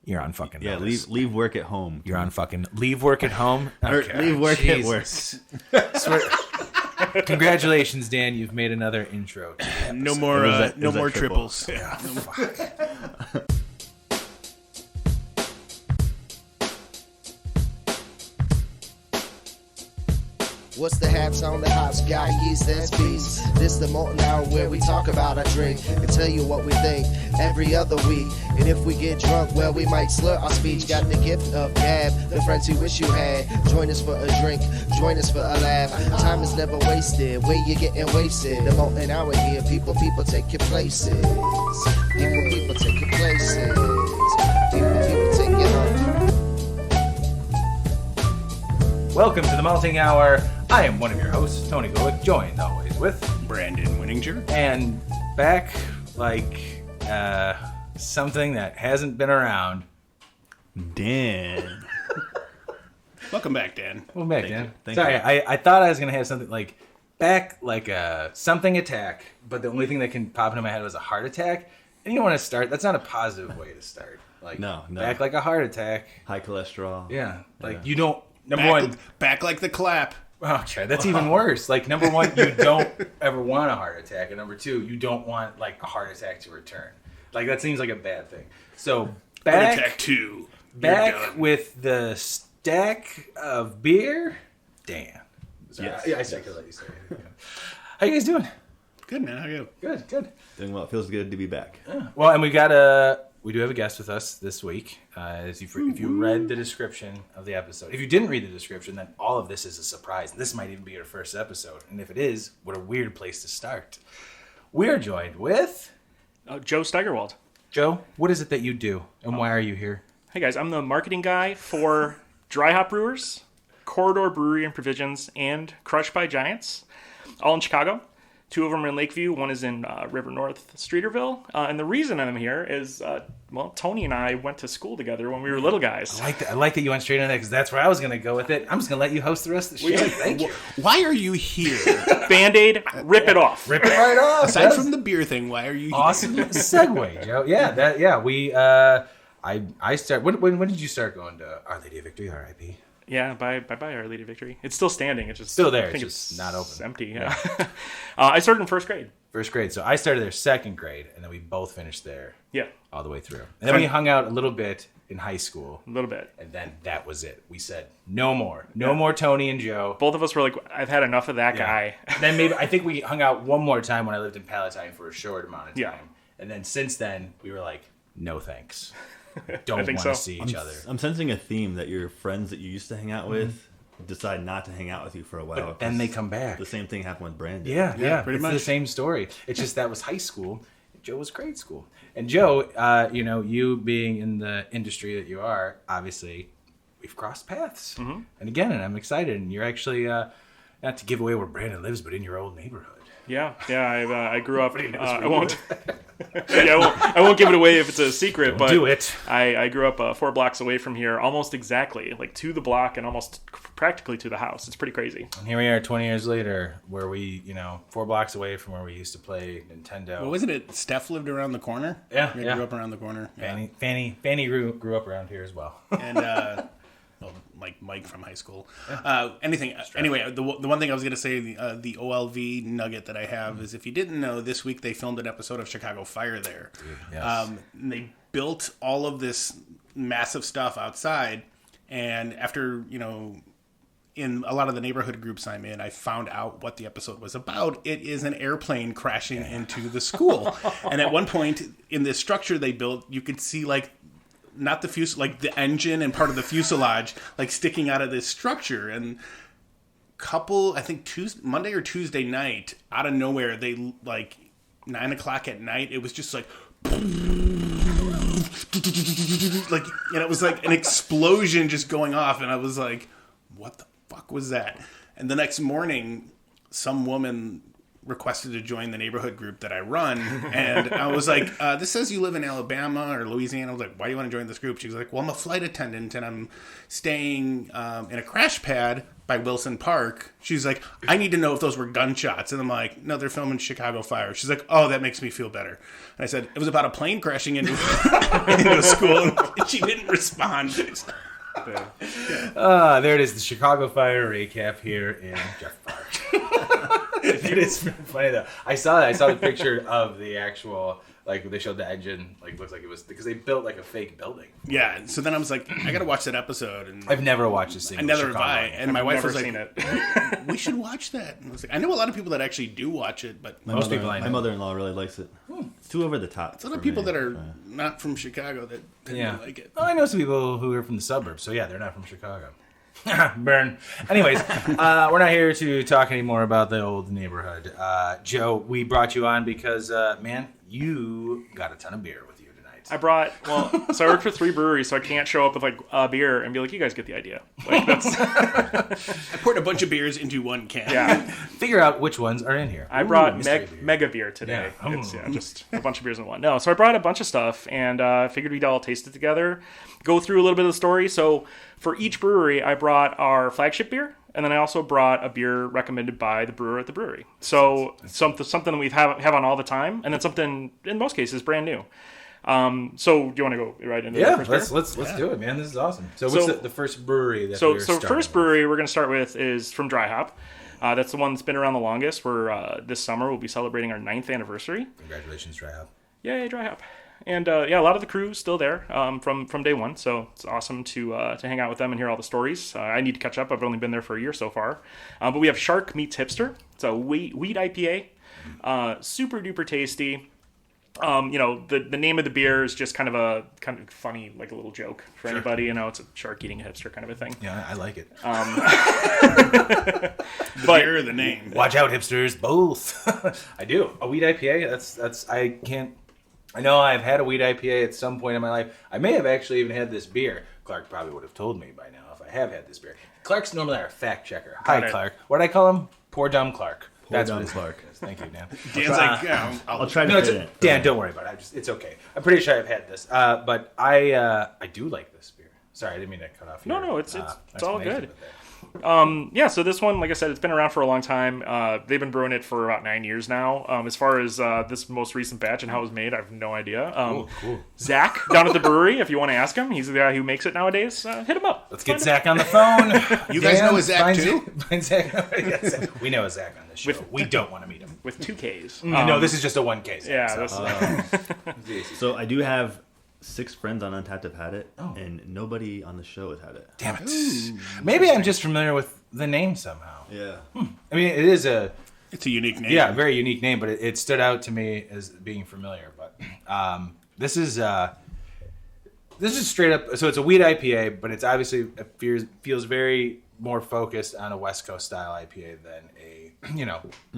You're on fucking Yeah, notice. leave work at home. You're on fucking leave work at home. Okay. Or leave work at work. Congratulations, Dan. You've made another intro. No more triples. Yeah. What's the haps on the hops? Got yeast and speeds. This the molten hour where we talk about our drink and tell you what we think every other week. And if we get drunk, well, we might slur our speech. Got the gift of gab, the friends you wish you had. Join us for a drink, join us for a laugh. Time is never wasted, where you getting wasted. The molten hour here, people take your places. People take your places. People take your home. Welcome to the Malting Hour. I am one of your hosts, Tony Golick, joined always with Brandon Winninger. And back like something that hasn't been around. Dan. Welcome back, Dan. Welcome back, Dan. Thank Sorry, you. I thought I was going to have something like back like a something attack, but the only thing that can pop into my head was a heart attack. And you don't want to start. That's not a positive way to start. Like No. back like a heart attack. High cholesterol. Yeah. Like Yeah. you don't. Number one. Back like the clap. Okay, that's even worse. Like, number one, you don't ever want a heart attack. And number two, you don't want, like, a heart attack to return. Like, that seems like a bad thing. So, Heart back attack 2. You're back done. with the stack of beer. Dan. Sorry. Yes. Yeah, I said I could let you say it. How you guys doing? Good, man. How are you? Good. Doing well. It feels good to be back. Yeah. Well, and we do have a guest with us this week. If you read the description of the episode, if you didn't read the description, then all of this is a surprise. This might even be your first episode, and if it is, what a weird place to start. We're joined with Joe Steigerwald. Joe. What is it that you do, and why are you here? Hey guys, I'm the marketing guy for DryHop Brewers, Corridor Brewery and Provisions, and Crushed by Giants, all in Chicago. 2 of them are in Lakeview. 1 is in River North, Streeterville. And the reason I'm here is, Tony and I went to school together when we were little guys. I like that you went straight on that because that's where I was going to go with it. I'm just going to let you host the rest of the show. Thank you. Why are you here? Band-Aid, rip it off. Rip it right off. Aside from the beer thing, why are you here? Awesome segue, Joe. We I start. When did you start going to Our Lady of Victory, R.I.P.? Yeah, bye Our Lady Victory. It's still standing. It's just Still there, I think it's just not open. Empty. Yeah. I started in first grade. First grade. So I started there second grade, and then we both finished there Yeah, all the way through. And then we hung out a little bit in high school, a little bit. and then that was it. We said no more, no more Tony and Joe. Both of us were like, I've had enough of that guy. And then maybe I think we hung out one more time when I lived in Palatine for a short amount of time. Yeah. And then since then we were like, no thanks. Don't think want to so. see each other. I'm sensing a theme that your friends that you used to hang out with decide not to hang out with you for a while. But then they come back. The same thing happened with Brandon. Yeah, pretty it's much. the same story. It's just that was high school. Joe was grade school. And Joe, you being in the industry that you are, obviously, we've crossed paths. Mm-hmm. And again, and I'm excited. And you're actually, not to give away where Brandon lives, but in your old neighborhood. Yeah. I grew up. I won't. I won't give it away if it's a secret. Don't but do it. I grew up 4 blocks away from here, almost exactly, like to the block and almost practically to the house. It's pretty crazy. And here we are 20 years later, where we, 4 blocks away from where we used to play Nintendo. What wasn't it? Steph lived around the corner? Yeah, You yeah. grew up around the corner. Yeah. Fanny grew up around here as well. And like Mike from high school. Anyway, the one thing I was going to say, the OLV nugget that I have is, if you didn't know, this week they filmed an episode of Chicago Fire there. Dude, yes. And they built all of this massive stuff outside, and after, in a lot of the neighborhood groups I'm in, I found out what the episode was about. It is an airplane crashing into the school. And at one point in this structure they built, you could see not the like the engine and part of the fuselage sticking out of this structure. And I think Monday or Tuesday night, out of nowhere, they 9:00 at night, it was just it was like an explosion just going off, and I was like, what the fuck was that? And the next morning, some woman requested to join the neighborhood group that I run, and I was like, this says you live in Alabama or Louisiana. I was like, why do you want to join this group? She was like, well, I'm a flight attendant, and I'm staying in a crash pad by Wilson Park. She's like, I need to know if those were gunshots. And I'm like, no, they're filming Chicago Fire. She's like, oh, that makes me feel better. And I said, it was about a plane crashing into a school. And she didn't respond. There it is, the Chicago Fire recap here in Jeff Park. It is funny though. I saw that. I saw the picture of the actual, like they showed the engine, like looks like it was because they built like a fake building. Yeah. So then I was like, I got to watch that episode. And I've never watched a single. Neither have Chicago. I. And my wife was like, seen it. we should watch that. And I was like, I know a lot of people that actually do watch it, but Most people I know. My mother-in-law really likes it. It's too over the top. it's a lot of people that are not from Chicago that tend to like it. Well, I know some people who are from the suburbs, so yeah, they're not from Chicago. Burn. Anyways, we're not here to talk anymore about the old neighborhood. Joe, we brought you on because, man, you got a ton of beer with you tonight. So I work for 3 breweries, so I can't show up with like a beer and be like, you guys get the idea. Like that's I poured a bunch of beers into one can. yeah. Figure out which ones are in here. I brought mystery beer. mega beer today. Yeah. It's just a bunch of beers in one. No, so I brought a bunch of stuff and figured we'd all taste it together, go through a little bit of the story. So for each brewery, I brought our flagship beer, and then I also brought a beer recommended by the brewer at the brewery. So something that we have on all the time, and then something in most cases brand new. So do you want to go right into the first beer? let's do it, man. This is awesome. So what's the first brewery that So we're starting first with? brewery we're going to start with is from DryHop. That's the one that's been around the longest. We're this summer we'll be celebrating our 9th anniversary. Congratulations, DryHop. Yay, DryHop. And a lot of the crew's still there from day one, so it's awesome to hang out with them and hear all the stories. I need to catch up. I've only been there for a year so far. But we have Shark meets Hipster. It's a wheat IPA. Super duper tasty. The name of the beer is just kind of funny, like a little joke for anybody. You know, it's a shark eating a hipster kind of a thing. Yeah, I like it. The beer or the name? Watch out, hipsters, both. I do. A wheat IPA, that's I can't... I know I've had a wheat IPA at some point in my life. I may have actually even had this beer. Clark probably would have told me by now if I have had this beer. Clark's normally our fact checker. Hi, Clark. What do I call him? Poor dumb Clark. That's dumb what his Clark is. Thank you, Dan. Dan's like, yeah, I'll try to fit it. Dan, don't worry about it. It's okay. I'm pretty sure I've had this. But I do like this beer. Sorry, I didn't mean to cut off your No, it's all explanation good. of that. So this one, like I said, it's been around for a long time. They've been brewing it for about 9 years now. As far as this most recent batch and how it was made, I have no idea. Cool. Zach down at the brewery, if you want to ask him, he's the guy who makes it nowadays. Hit him up. Let's get Zach on the phone. You guys know a Zach too? Find Zach. Yes, we know a Zach on this show. We don't want to meet him. With 2 Ks. No, this is just a 1K. Zach, Yeah, so. So I do have 6 friends on Untapped have had it, and nobody on the show has had it. Damn it. Maybe I'm just familiar with the name somehow. Yeah. I mean, it is It's a unique name. a very unique name, but it stood out to me as being familiar. But this is straight up. So it's a wheat IPA, but it's obviously feels very more focused on a West Coast style IPA than a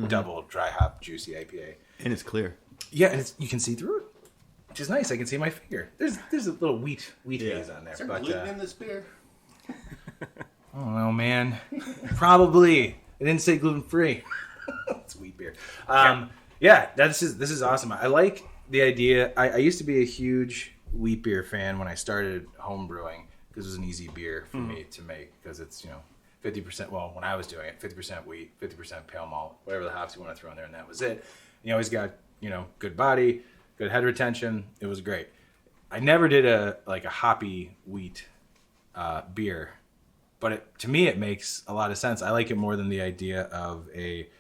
double dry hop juicy IPA. And it's clear. Yeah, and you can see through it, which is nice. I can see my finger. There's a little wheat haze on there. Is there But gluten in this beer? I don't know, man. Probably. It didn't say gluten free. It's wheat beer. This is awesome. I like the idea. I used to be a huge wheat beer fan when I started home brewing because it was an easy beer for me to make because it's 50%. Well, when I was doing it, 50% wheat, 50% pale malt, whatever the hops you want to throw in there, and that was it. You always got good body, good head retention. It was great. I never did a hoppy wheat beer. But to me, it makes a lot of sense. I like it more than the idea of a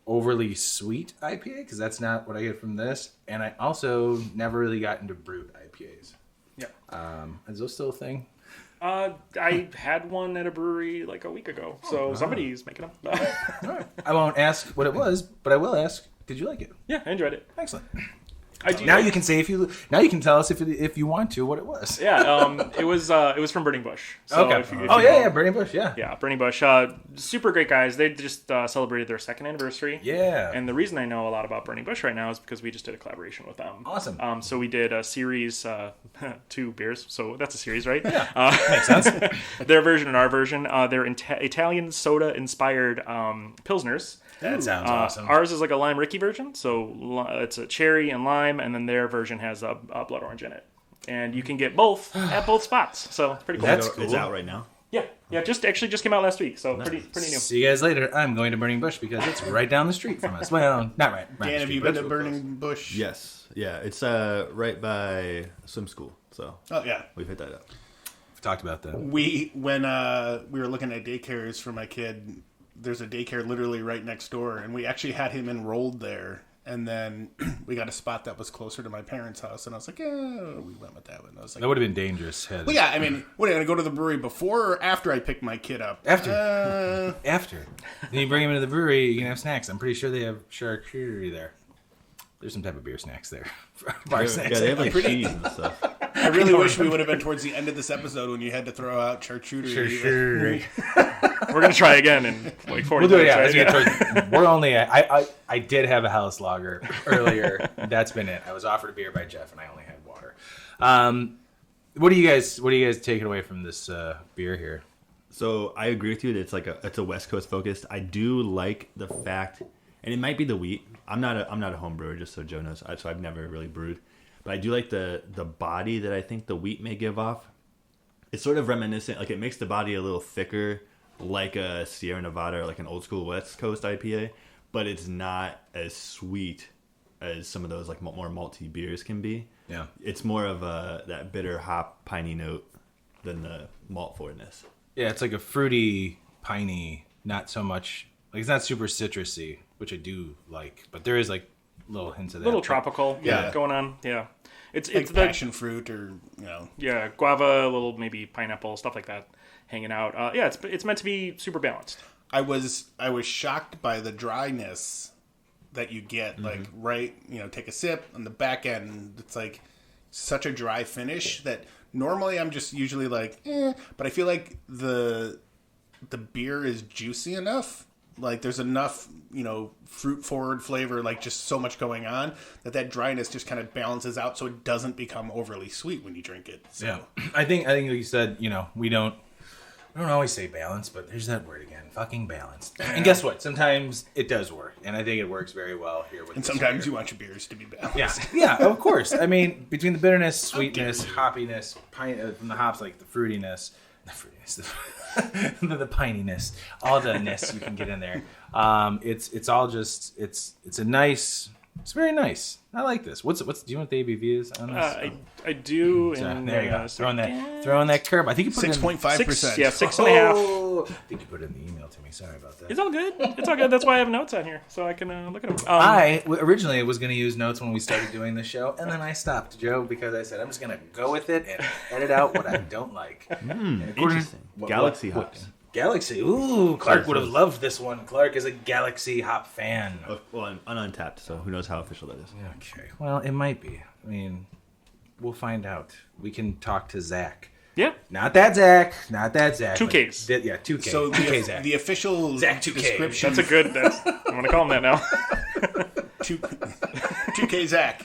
overly sweet IPA because that's not what I get from this. And I also never really got into brewed IPAs. Yeah. Is those still a thing? I had one at a brewery like a week ago, so somebody's making them. All right. I won't ask what it was, but I will ask, did you like it? Yeah, I enjoyed it. Excellent. I do. Now you can say now you can tell us if you want to what it was. Yeah, it was from Burning Bush. So Okay. if you Yeah, Burning Bush. Yeah. Yeah, Burning Bush. Super great guys. They just celebrated their 2nd anniversary. Yeah. And the reason I know a lot about Burning Bush right now is because we just did a collaboration with them. Awesome. So we did a series, 2 beers. So that's a series, right? Yeah. Makes sense. Their version and our version. They're Italian soda-inspired Pilsners. That sounds awesome. Ours is like a lime Ricky version, so it's a cherry and lime, and then their version has a blood orange in it. And you can get both at both spots, so pretty cool. That's cool. It's out right now. Yeah, just came out last week, so pretty new. See you guys later. I'm going to Burning Bush because it's right down the street from us. Well, not right. Dan, have you been to Burning Bush? Yes. Yeah, it's right by swim school. So yeah, we've hit that up. We've talked about that. When we were looking at daycares for my kid, there's a daycare literally right next door, and we actually had him enrolled there. And then we got a spot that was closer to my parents' house, and I was like, we went with that one. I was like, That would have been dangerous. well, yeah, I mean, what, are you going to go to the brewery before or after I pick my kid up? After. After. Then you bring him into the brewery, you can have snacks. I'm pretty sure they have charcuterie there. There's some type of beer snacks there. Bar snacks. Yeah, they have like cheese and stuff. I really wish we would have been towards the end of this episode when you had to throw out charcuterie. We're gonna try again in like 40 We'll do it. minutes. Yeah, Right? we're only. I did have a house lager earlier. That's been it. I was offered a beer by Jeff, and I only had water. What do you guys taking away from this beer here? So I agree with you that it's a West Coast focused. I do like the fact, and it might be the wheat. I'm not a home brewer, just so Joe knows. So I've never really brewed, but I do like the body that I think the wheat may give off. It's sort of reminiscent, like it makes the body a little thicker, like a Sierra Nevada or like an old school West Coast IPA, but it's not as sweet as some of those like more malty beers can be. Yeah, it's more of that bitter hop piney note than the malt forwardness. Yeah, it's like a fruity, piney, not so much like it's not super citrusy, which I do like, but there is like little hints of that. Little tropical, Yeah. going on. Yeah, it's Like the passion fruit or, yeah, guava, a little maybe pineapple, stuff like that, hanging out. Yeah, it's meant to be super balanced. I was shocked by the dryness that you get. Like, right, take a sip on the back end. It's like such a dry finish that normally I'm just usually like, but I feel like the beer is juicy enough. Like there's enough, fruit forward flavor, like just so much going on that dryness just kind of balances out, so it doesn't become overly sweet when you drink it. So. Yeah, I think like you said, we don't always say balance, but there's that word again, fucking balance. And guess what? Sometimes it does work, and I think it works very well here. And sometimes you want your beers to be balanced. Yeah, of course. I mean, between the bitterness, sweetness, hoppiness, from the hops, like the fruitiness, the pininess, all the ness you can get in there. It's all just it's very nice. I like this. Do you know what the ABV is on this? I do. So, And there you go. Throwing that curve. I think you put 6.5%. Yeah, 6.5. Oh, I think you put it in the email to me. Sorry about that. It's all good. It's all good. That's why I have notes on here, so I can look at them. I originally was going to use notes when we started doing the show, and then I stopped, Joe, because I said I'm just going to go with it and edit out what I don't like. Interesting. Galaxy hops. Galaxy. Ooh, Clark would have loved this one. Clark is a Galaxy hop fan. Well, I'm untapped, so who knows how official that is. Okay. Well, it might be. I mean, we'll find out. We can talk to Zach. Yeah. Not that Zach. 2Ks. 2K. So 2K Zach. the official Zach 2K. description. That's a good. I'm gonna call him that now. 2K Zach.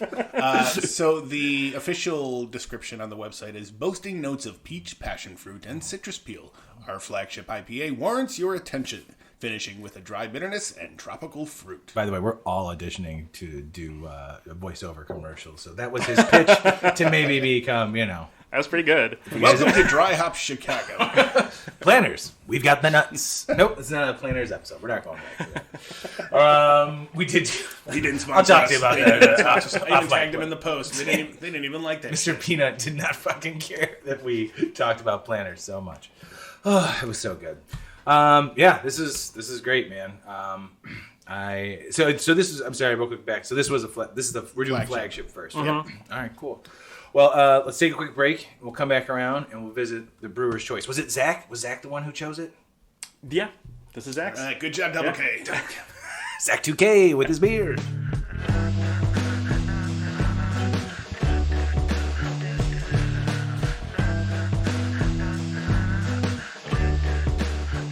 So the official description on the website is boasting notes of peach, passion fruit, and citrus peel. Our flagship IPA warrants your attention, finishing with a dry bitterness and tropical fruit. By the way, we're all auditioning to do a voiceover commercial, so that was his pitch to maybe become, That was pretty good. Welcome to DryHop Chicago. Planners. We've got the nuts. Nope, it's not a Planners episode. We're not going back to that. We did. He didn't sponsor I'll talk us. to you about They that. didn't sponsor us. I even Off mic. tagged him in the post. They didn't even like that. Mr. Peanut did not fucking care that we talked about Planners so much. Oh, it was so good. Yeah, this is great, man. So this is. I'm sorry, real quick back. So this was we're doing flagship first. Mm-hmm. Yep. All right, cool. Well, let's take a quick break. We'll come back around and we'll visit the Brewer's Choice. Was it Zach? Was Zach the one who chose it? Yeah. This is Zach's. All right, good job, Double K. Zach 2K with his beer.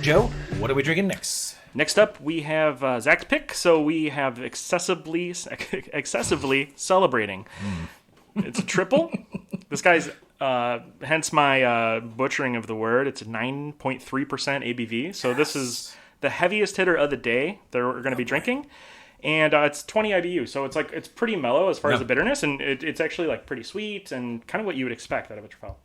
Joe, what are we drinking next? Next up, we have Zach's pick. So we have excessively celebrating. It's a triple. This guy's, hence my butchering of the word. It's a 9.3% ABV. So this is the heaviest hitter of the day that we're going to be drinking. And it's 20 IBU, so it's pretty mellow as far as the bitterness, and it's actually like pretty sweet and kind of what you would expect out of a Tripel.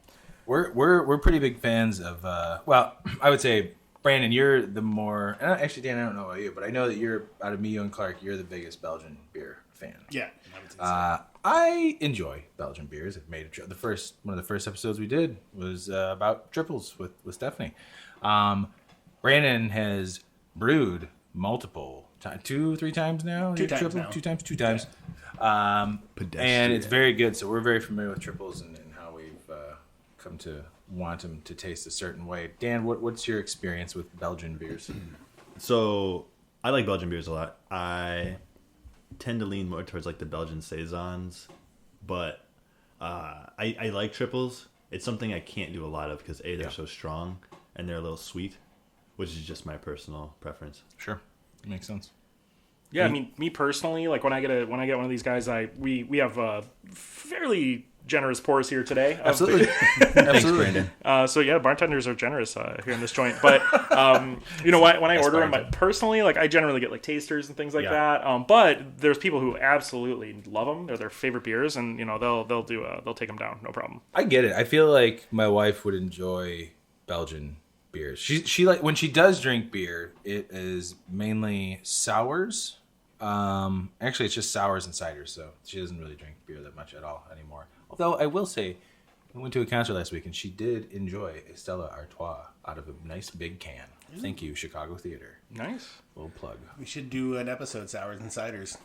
We're pretty big fans of well, I would say Brandon, you're the more actually Dan, I don't know about you, but I know that you're out of me, you and Clark, you're the biggest Belgian beer fan. Yeah, I would say so. I enjoy Belgian beers. I've made one of the first episodes we did was about triples with Stephanie. Brandon has brewed multiple. 2-3 times now? Two times. And it's very good. So we're very familiar with triples and how we've come to want them to taste a certain way. Dan, what's your experience with Belgian beers? So I like Belgian beers a lot. I tend to lean more towards like the Belgian Saisons, but I like triples. It's something I can't do a lot of because they're so strong and they're a little sweet, which is just my personal preference. Sure. Makes sense. Yeah, I mean, me personally, like when I get one of these guys, we have fairly generous pours here today. Absolutely. Thanks, Brandon. So yeah, bartenders are generous here in this joint. But you know what? When I order them, personally, like I generally get like tasters and things like that. But there's people who absolutely love them; they're their favorite beers, and you know they'll take them down, no problem. I get it. I feel like my wife would enjoy Belgian beers. She like when she does drink beer, it is mainly sours. Actually, it's just sours and ciders, so she doesn't really drink beer that much at all anymore. Although I will say, we went to a concert last week and she did enjoy a Stella Artois out of a nice big can. Thank you, Chicago Theater. Nice. Little plug. We should do an episode, Sours and Ciders,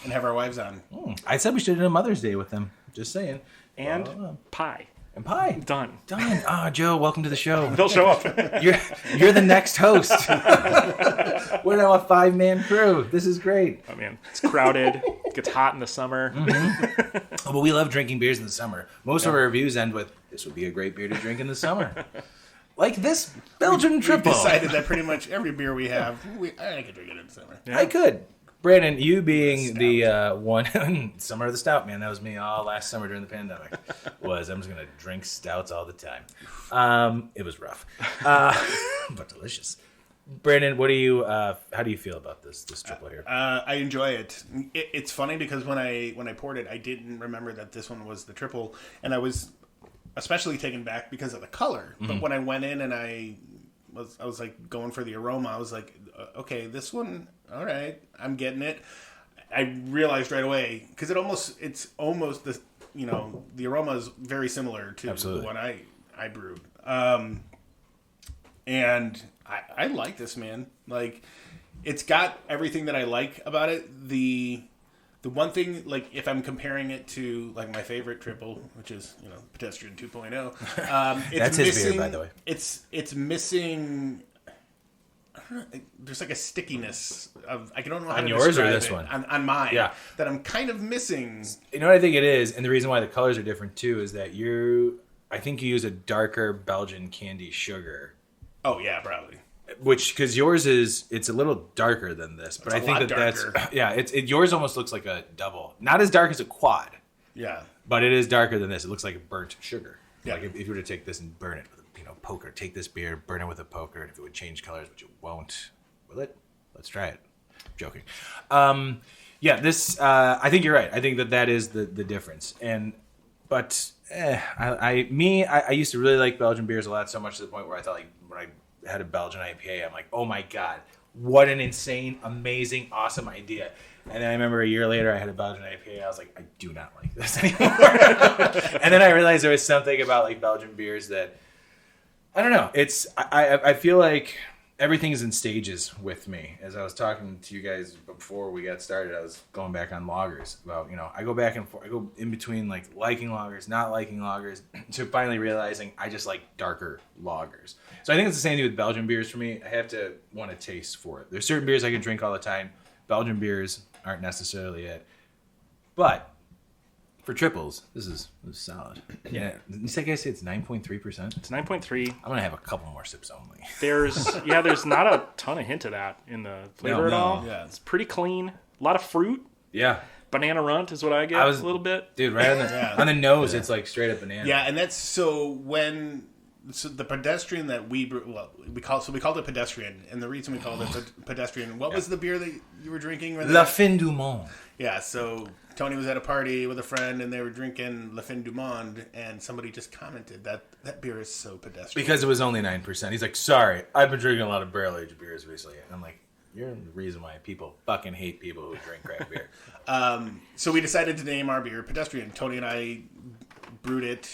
and have our wives on. I said we should do a Mother's Day with them. Just saying. And pie. And pie. Done. Ah, Joe, welcome to the show. They'll show up. You're the next host. We're now a 5-man crew. This is great. Oh man, it's crowded. It gets hot in the summer. Mm-hmm. But we love drinking beers in the summer. Most of our reviews end with, "This would be a great beer to drink in the summer." Like this Belgian Tripel. We've decided that pretty much every beer we have, I could drink it in the summer. Yeah. I could. Brandon, you being the one summer of the stout, man, that was me all last summer during the pandemic. I'm just gonna drink stouts all the time. It was rough, but delicious. Brandon, what do you? How do you feel about this triple here? I enjoy it. It's funny because when I poured it, I didn't remember that this one was the triple, and I was especially taken back because of the color. But when I went in and I was like going for the aroma, I was like, okay, this one. All right, I'm getting it. I realized right away because it's almost the the aroma is very similar to the one I brewed, and I like this, man. Like it's got everything that I like about it. The one thing, like if I'm comparing it to like my favorite triple, which is Pedestrian 2.0, it's that's his beer, by the way. It's missing. There's like a stickiness of I don't know how on to yours describe or this it. one on mine. Yeah, that I'm kind of missing. You know what I think it is, and the reason why the colors are different too is that I think you use a darker Belgian candy sugar. Oh yeah, probably. Because yours it's a little darker than this, but I think that's yours almost looks like a double, not as dark as a quad. Yeah, but it is darker than this. It looks like a burnt sugar. Yeah. Like if you were to take this and burn it with a poker, take this beer, burn it with a poker, and if it would change colors, which it won't, will it? Let's try it. I'm joking. This I think you're right. I think that is the difference. I used to really like Belgian beers a lot, so much to the point where I thought like when I had a Belgian IPA, I'm like, oh my god, what an insane, amazing, awesome idea. And then I remember a year later I had a Belgian IPA. I was like, I do not like this anymore. And then I realized there was something about like Belgian beers that I don't know. I feel like everything's in stages with me. As I was talking to you guys before we got started, I was going back on lagers. About I go back and forth. I go in between like liking lagers, not liking lagers, to finally realizing I just like darker lagers. So I think it's the same thing with Belgian beers for me. I have to want a taste for it. There's certain beers I can drink all the time. Belgian beers aren't necessarily it. But For triples, this is solid. Yeah, you say guys say it's 9.3%. It's 9.3. I'm gonna have a couple more sips only. There's not a ton of hint of that in the flavor at all. Yeah. It's pretty clean. A lot of fruit. Yeah, Banana runt is what I get. A little bit. dude. Right on the nose, it's like straight up banana. Yeah, and that's so the pedestrian that we called it pedestrian, and the reason we called it pedestrian. What was the beer that you were drinking? La Fin du Monde. Yeah, so Tony was at a party with a friend, and they were drinking La Fin du Monde, and somebody just commented that beer is so pedestrian. Because it was only 9%. He's like, sorry, I've been drinking a lot of barrel-aged beers recently. And I'm like, you're the reason why people fucking hate people who drink craft beer. So we decided to name our beer Pedestrian. Tony and I brewed it.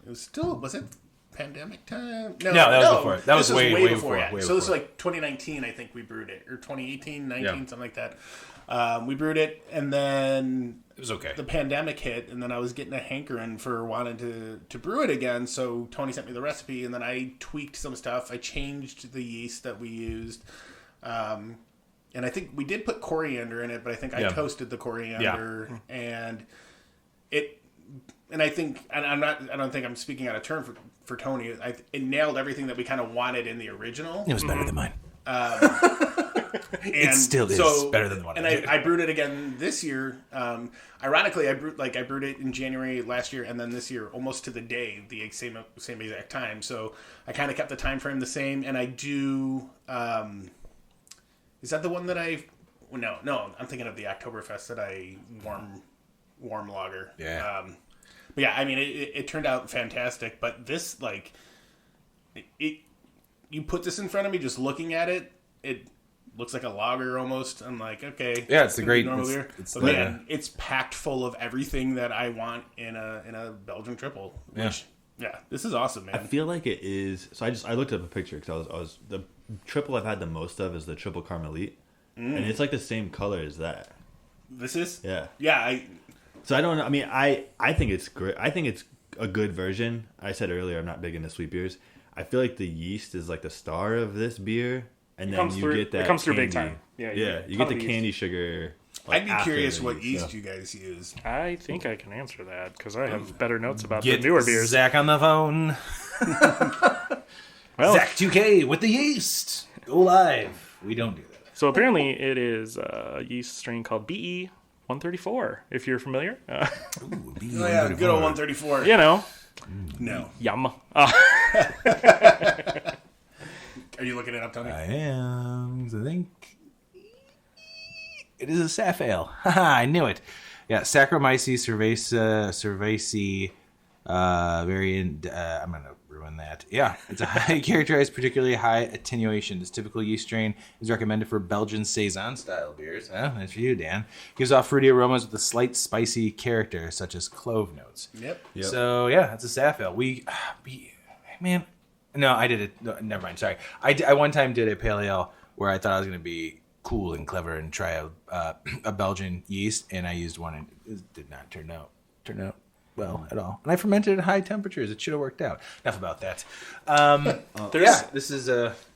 Was it pandemic time? No, that was before. That was way before. Yeah. Way so this was like 2019, I think we brewed it. Or 2018, 19, something like that. We brewed it, and then it was okay. The pandemic hit, and then I was getting a hankering for wanting to brew it again. So Tony sent me the recipe, and then I tweaked some stuff. I changed the yeast that we used, and I think we did put coriander in it, but I think I toasted the coriander, and it. And I think, and I don't think I'm speaking out of turn for Tony. It nailed everything that we kind of wanted in the original. It was better than mine. It still is better than the one. And I brewed it again this year. Ironically, I brewed it in January last year, and then this year, almost to the day, the same exact time. So I kind of kept the time frame the same. And I do. Is that the one that I? No, I'm thinking of the Oktoberfest that I warm lager. Yeah. But yeah, I mean, it turned out fantastic. But this, you put this in front of me, just looking at it, it looks like a lager almost. I'm like, okay, yeah, it's a great normal beer. But man, it's packed full of everything that I want in a Belgian triple. Which, this is awesome, man. I feel like it is. So I looked up a picture because I was the triple I've had the most of is the triple Carmelite, and it's like the same color as that. This is yeah. So I don't know. I mean, I think it's great. I think it's a good version. I said earlier I'm not big into sweet beers. I feel like the yeast is like the star of this beer, and then you get that. It comes through candy. big time. Yeah, you get the candy sugar. I'd be curious what yeast you guys use. I think I can answer that because I have better notes about the newer beers. Zach on the phone. Well, Zach 2K with the yeast. Go live. We don't do that. So apparently it is a yeast strain called BE 134, if you're familiar. Good old 134. You know. No. Yum. Are you looking it up, Tony? I am. I think it is a Saf Ale. Haha, I knew it. Yeah, Saccharomyces cerevisiae variant. I'm going to ruin that. Yeah, it's a highly characterized, particularly high attenuation. This typical yeast strain is recommended for Belgian Saison style beers. Oh, that's for you, Dan. Gives off fruity aromas with a slight spicy character, such as clove notes. Yep. So, yeah, it's a Saf Ale. Man, no, I did it. No, never mind. Sorry. I one time did a pale ale where I thought I was going to be cool and clever and try a Belgian yeast, and I used one, and it did not turn out well at all. And I fermented at high temperatures. It should have worked out. Enough about that. This is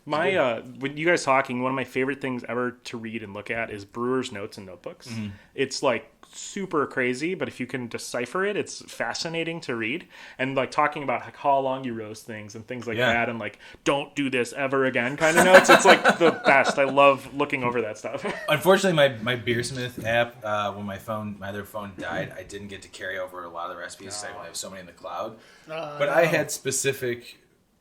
when you guys talking, one of my favorite things ever to read and look at is brewers' notes and notebooks. Mm-hmm. It's like super crazy, but if you can decipher it, it's fascinating to read. And like talking about like how long you roast things and things like that, and like don't do this ever again kind of notes. It's like the best. I love looking over that stuff. Unfortunately, my Beersmith app, when my other phone died, I didn't get to carry over a lot of the recipes. I have so many in the cloud. But I had specific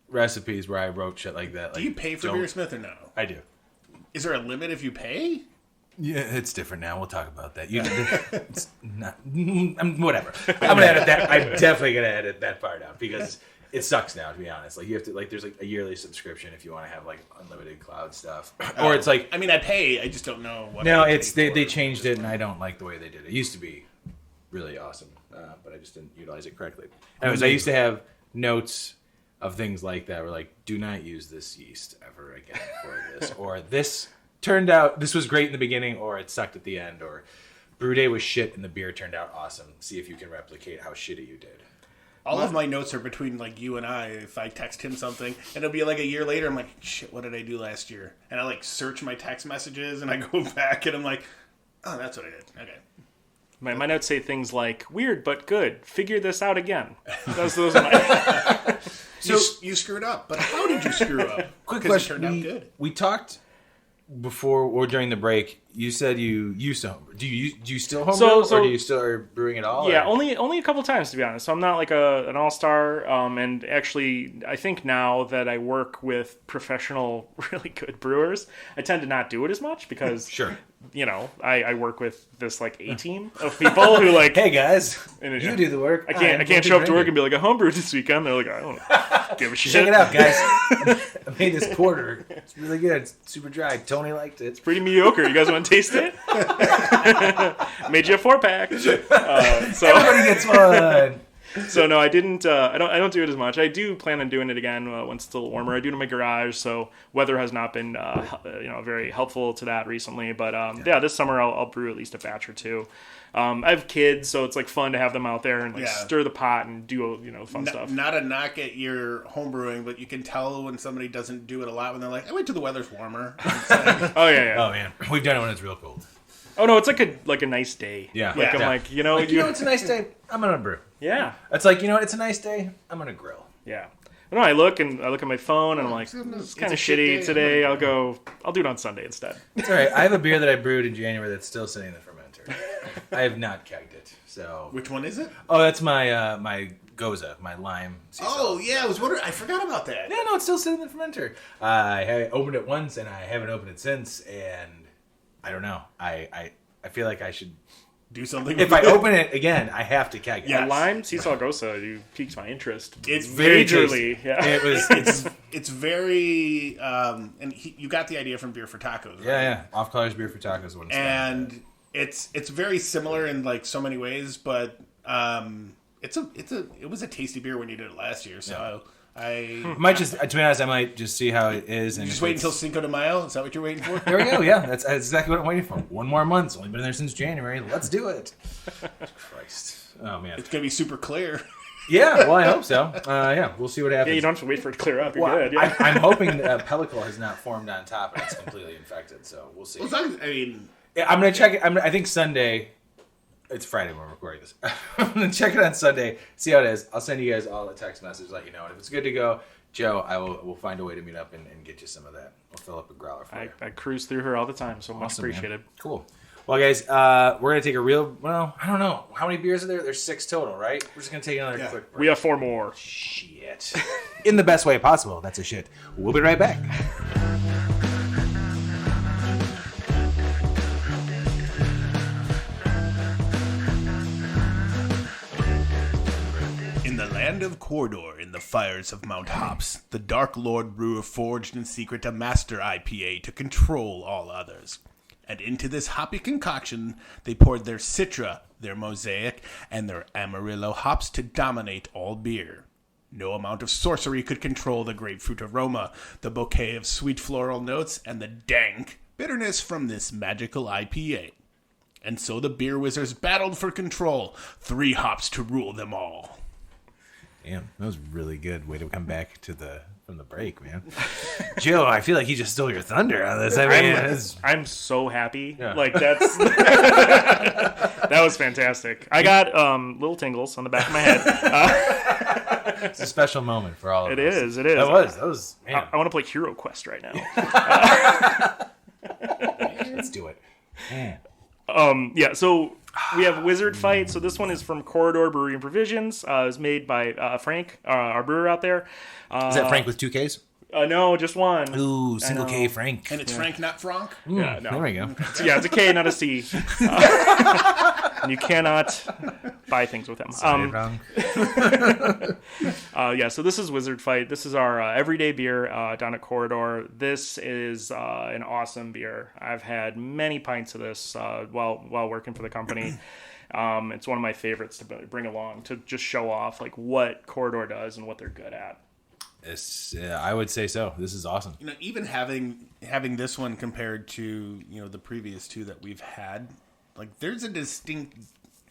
recipes where I wrote shit like that. Do you pay for Beersmith or no? I do. Is there a limit if you pay? Yeah, it's different now. We'll talk about that. It's not. Whatever. I'm gonna edit that. I'm definitely gonna edit that part out because it sucks now. To be honest, like you have to there's like a yearly subscription if you want to have like unlimited cloud stuff, or it's like. I mean, I pay. I just don't know what. No, they changed it, and I don't like the way they did it. It used to be really awesome, but I just didn't utilize it correctly. Anyways, I used to have notes of things like that, were like, do not use this yeast ever again for this, or this. Turned out this was great in the beginning, or it sucked at the end, or brew day was shit and the beer turned out awesome. See if you can replicate how shitty you did. All of my notes are between like you and I. If I text him something, and it'll be like a year later, I'm like, shit, what did I do last year? And I like search my text messages, and I go back, and I'm like, oh, that's what I did. Okay. My notes say things like "weird but good. Figure this out again." Those are my. So you screwed up, but how did you screw up? Quick 'Cause question. It turned out good. We talked before or during the break. You said you used to homebrew. Do you still homebrew, or do you still are brewing at all? Yeah, or? only a couple times, to be honest. So I'm not like an all-star. And actually, I think now that I work with professional, really good brewers, I tend to not do it as much because, Sure. I work with this like A team of people who like, Hey guys, And, you do the work. I can't show up to work and be like, I homebrewed this weekend. They're like, I don't give a shit. Check it out, guys. I made this quarter. It's really good. It's super dry. Tony liked it. Pretty mediocre. You guys want to taste it? Made you a 4-pack. Everybody gets one. So no, I didn't. I don't do it as much. I do plan on doing it again once it's a little warmer. I do it in my garage, so weather has not been very helpful to that recently. But this summer I'll brew at least a batch or two. I have kids, so it's like fun to have them out there and like stir the pot and do fun stuff. Not a knock at your homebrewing, but you can tell when somebody doesn't do it a lot when they're like, "I wait till the weather's warmer." Oh yeah. Oh man, we've done it when it's real cold. Oh no, it's like a nice day. Yeah. Like Yeah. I'm like it's a nice day. I'm gonna brew. Yeah. It's like it's a nice day. I'm gonna grill. Yeah. No, I look at my phone and I'm like, it's kind of shitty today. I'll do it on Sunday instead. It's all right. I have a beer that I brewed in January that's still sitting in the fermenter. I have not kegged it. So Which one is it? Oh, that's my my Goza, my lime. sea salt. Oh yeah, I was wondering. I forgot about that. Yeah, no, it's still sitting in the fermenter. I opened it once and I haven't opened it since, and I don't know. I feel like I should. Do something. If I open it again, I have to keg it. Yeah. Lime sea salt gosa, you piqued my interest. It's very majorly. tasty. Yeah. It was. It's very. You got the idea from Beer for Tacos. Right? Yeah. Off Colors Beer for Tacos one. And it's very similar in like so many ways, but it was a tasty beer when you did it last year. So I might just, to be honest, I might just see how it is. And just wait until Cinco de Mayo. Is that what you're waiting for? There we go. Yeah, that's exactly what I'm waiting for. One more month. It's only been there since January. Let's do it. Christ. Oh man. It's gonna be super clear. Yeah. Well, I hope so. Yeah, we'll see what happens. Yeah, you don't have to wait for it to clear up. You're Well, good. Yeah. I'm hoping that pellicle has not formed on top and it's completely infected. So we'll see. Well, as long as, Yeah, I'm gonna check it. I think Sunday. It's Friday when we're recording this. I'm gonna check it on Sunday. See how it is. I'll send you guys all a text message, let you know. And if it's good to go, Joe, we'll find a way to meet up and get you some of that. We'll fill up a growler for you. I cruise through her all the time, so much Awesome, appreciated. man. Cool. Well, guys, we're going to take a real... Well, I don't know. How many beers are there? There's 6 total, right? We're just going to take another quick break. We have 4 more. Shit. In the best way possible. That's a shit. We'll be right back. in the land of Cawdor, in the fires of Mount Hops, the Dark Lord Brewer forged in secret a master IPA to control all others. And into this hoppy concoction, they poured their Citra, their Mosaic, and their Amarillo hops to dominate all beer. No amount of sorcery could control the grapefruit aroma, the bouquet of sweet floral notes, and the dank bitterness from this magical IPA. And so the beer wizards battled for control, 3 hops to rule them all. Damn, that was really good. Way to come back from the break, man. Joe, I feel like he just stole your thunder on this. I mean, I'm so happy. Yeah. Like that's that was fantastic. I got little tingles on the back of my head. it's a special moment for all of us. It is. It is. That was. Man. I want to play Hero Quest right now. Let's do it. Man. Yeah. So we have Wizard Fight. So this one is from Corridor Brewery and Provisions. It was made by Frank, our brewer out there. Is that Frank with 2 Ks? No, just one. Ooh, single K Frank. And it's Frank, not Frank? Yeah, no. There we go. It's a K, not a C. And you cannot buy things with him. Wrong. Yeah, so this is Wizard Fight. This is our everyday beer down at Corridor. This is an awesome beer. I've had many pints of this while working for the company. It's one of my favorites to bring along to just show off like what Corridor does and what they're good at. I would say so. This is awesome. You know, even having this one compared to, the previous 2 that we've had, like there's a distinct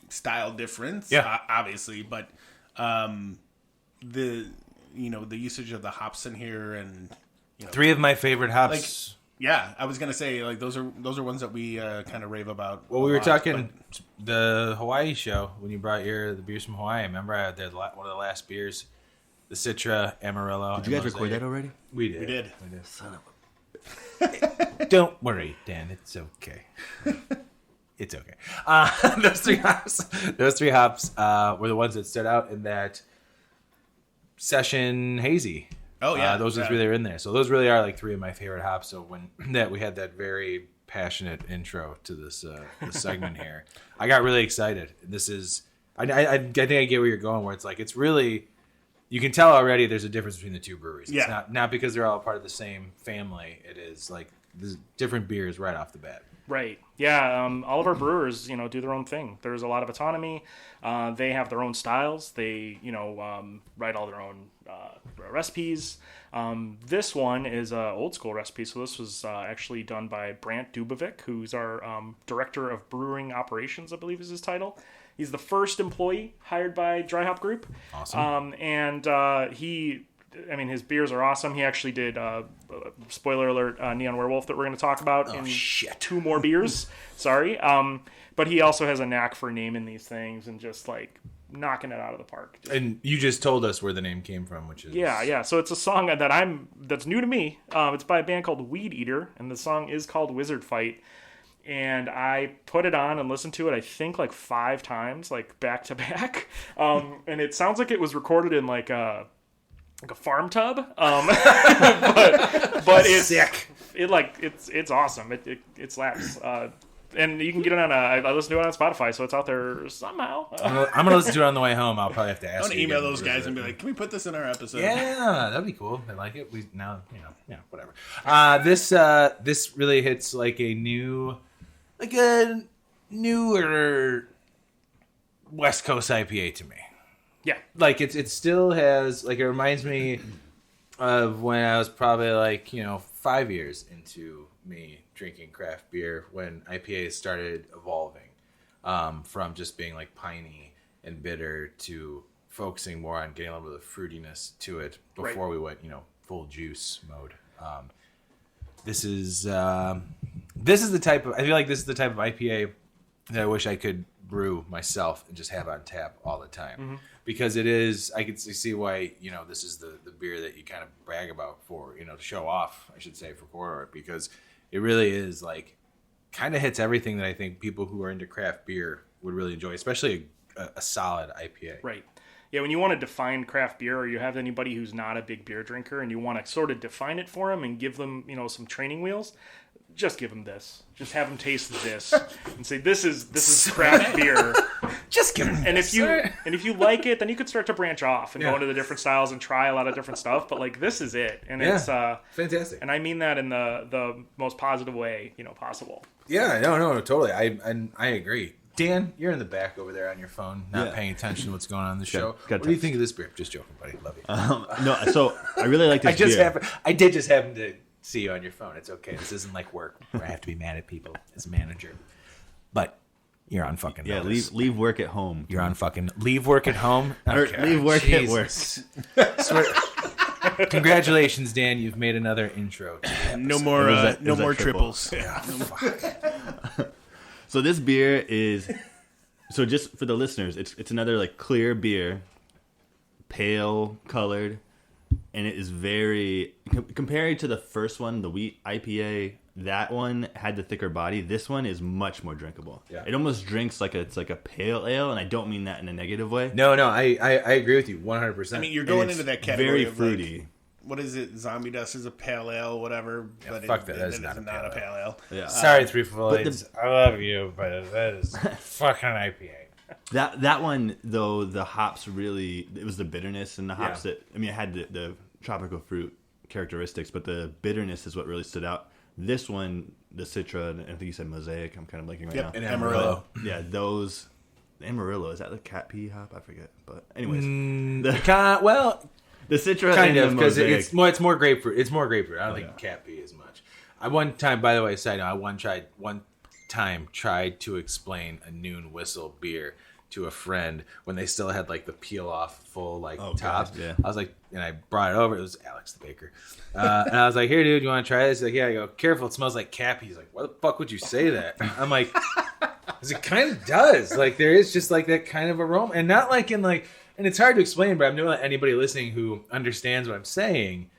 style difference, obviously, but the usage of the hops in here and 3 of my favorite hops. Yeah, I was gonna say like those are ones that we kind of rave about. Well, we were talking the Hawaii show when you brought the beers from Hawaii. Remember, I had one of the last beers, the Citra, Amarillo. Did you guys record that already? We did. We did. Son of a... Don't worry, Dan. It's okay. It's okay. Those three hops were the ones that stood out in that session hazy. Oh yeah, those are three that are in there. So those really are like three of my favorite hops. So when we had that very passionate intro to this segment here, I got really excited. This is I think I get where you're going. Where it's really, you can tell already there's a difference between the two breweries. It's not because they're all part of the same family. It is like there's different beers right off the bat. Right. Yeah. All of our brewers, do their own thing. There's a lot of autonomy. They have their own styles. They, write all their own recipes. This one is a old school recipe. So this was actually done by Brant Dubovic, who's our director of brewing operations, I believe is his title. He's the first employee hired by DryHop Group. Awesome. His beers are awesome. He actually did, spoiler alert, Neon Werewolf that we're going to talk about in 2 more beers. Sorry. But he also has a knack for naming these things and just like knocking it out of the park. And you just told us where the name came from, which is... Yeah. So it's a song that's new to me. It's by a band called Weed Eater, and the song is called Wizard Fight. And I put it on and listened to it, I think, like 5 times, like back to back. And it sounds like it was recorded in like a farm tub, but it's sick. It's awesome. It slaps. And you can get it on. I listen to it on Spotify, so it's out there somehow. I'm gonna listen to it on the way home. I'll probably have to ask. I'm gonna email those guys and be like, "Can we put this in our episode?" Yeah, that'd be cool. I like it. Whatever. This really hits like a newer West Coast IPA to me. Yeah, like it still has like, it reminds me of when I was probably 5 years into me drinking craft beer, when IPAs started evolving from just being like piney and bitter to focusing more on getting a little bit of fruitiness to it before we went full juice mode. This is the type of, I feel like this is the type of IPA that I wish I could brew myself and just have on tap all the time. Mm-hmm. Because it is, I can see why, this is the beer that you kind of brag about for, to show off, I should say, for Corridor, because it really is like, kind of hits everything that I think people who are into craft beer would really enjoy, especially a solid IPA. Right. Yeah, when you want to define craft beer, or you have anybody who's not a big beer drinker and you want to sort of define it for them and give them, some training wheels, just give them this. Just have them taste this and say, this is craft beer. Just give them this. And if you like it, then you could start to branch off and go into the different styles and try a lot of different stuff. But like, this is it, and it's fantastic. And I mean that in the most positive way possible. Yeah, no, totally. I agree. Dan, you're in the back over there on your phone, not paying attention to what's going on in the show. What do you think of this beer? Just joking, buddy. Love you. No, so I really like this beer. I did just happen to see you on your phone. It's okay. This isn't like work where I have to be mad at people as a manager. But you're on fucking notice. Leave work at home. You're on fucking leave work at home. Okay. Or leave work at work. Congratulations, Dan. You've made another intro. No more triples. Yeah. So this beer is, so just for the listeners, it's another like clear beer, pale colored, and it is very, compared to the first one, the wheat IPA, that one had the thicker body. This one is much more drinkable. Yeah. It almost drinks like it's like a pale ale, and I don't mean that in a negative way. No, I agree with you 100%. I mean, you're going into that category very fruity. Like, what is it? Zombie Dust is a pale ale, whatever. Yeah, but fuck that. That is not a pale ale. Yeah. Sorry, Three Fillets. I love you, but that is fucking IPA. That one, though, the hops really, it was the bitterness and the hops that, I mean, it had the tropical fruit characteristics, but the bitterness is what really stood out. This one, the Citra, and I think you said Mosaic, I'm kind of blinking right now. And Amarillo. Yeah, those, Amarillo, is that the cat pea hop? I forget. But anyways. The Citra kind of, because it's more grapefruit. It's more grapefruit. I don't think cat pea as much. I one time, by the way, side note, I one time tried to explain a Noon Whistle beer to a friend when they still had like the peel off full like Oh, top. God, yeah. I was like, and I brought it over. It was Alex the baker, and I was like, "Here, dude, you want to try this?" He's like, "Yeah." I go, "Careful, it smells like Cappy." He's like, "Why the fuck would you say that?" I'm like, "Cause it kind of does. Like there is just like that kind of aroma, and not like in like." And it's hard to explain, but I'm knowing that anybody listening who understands what I'm saying,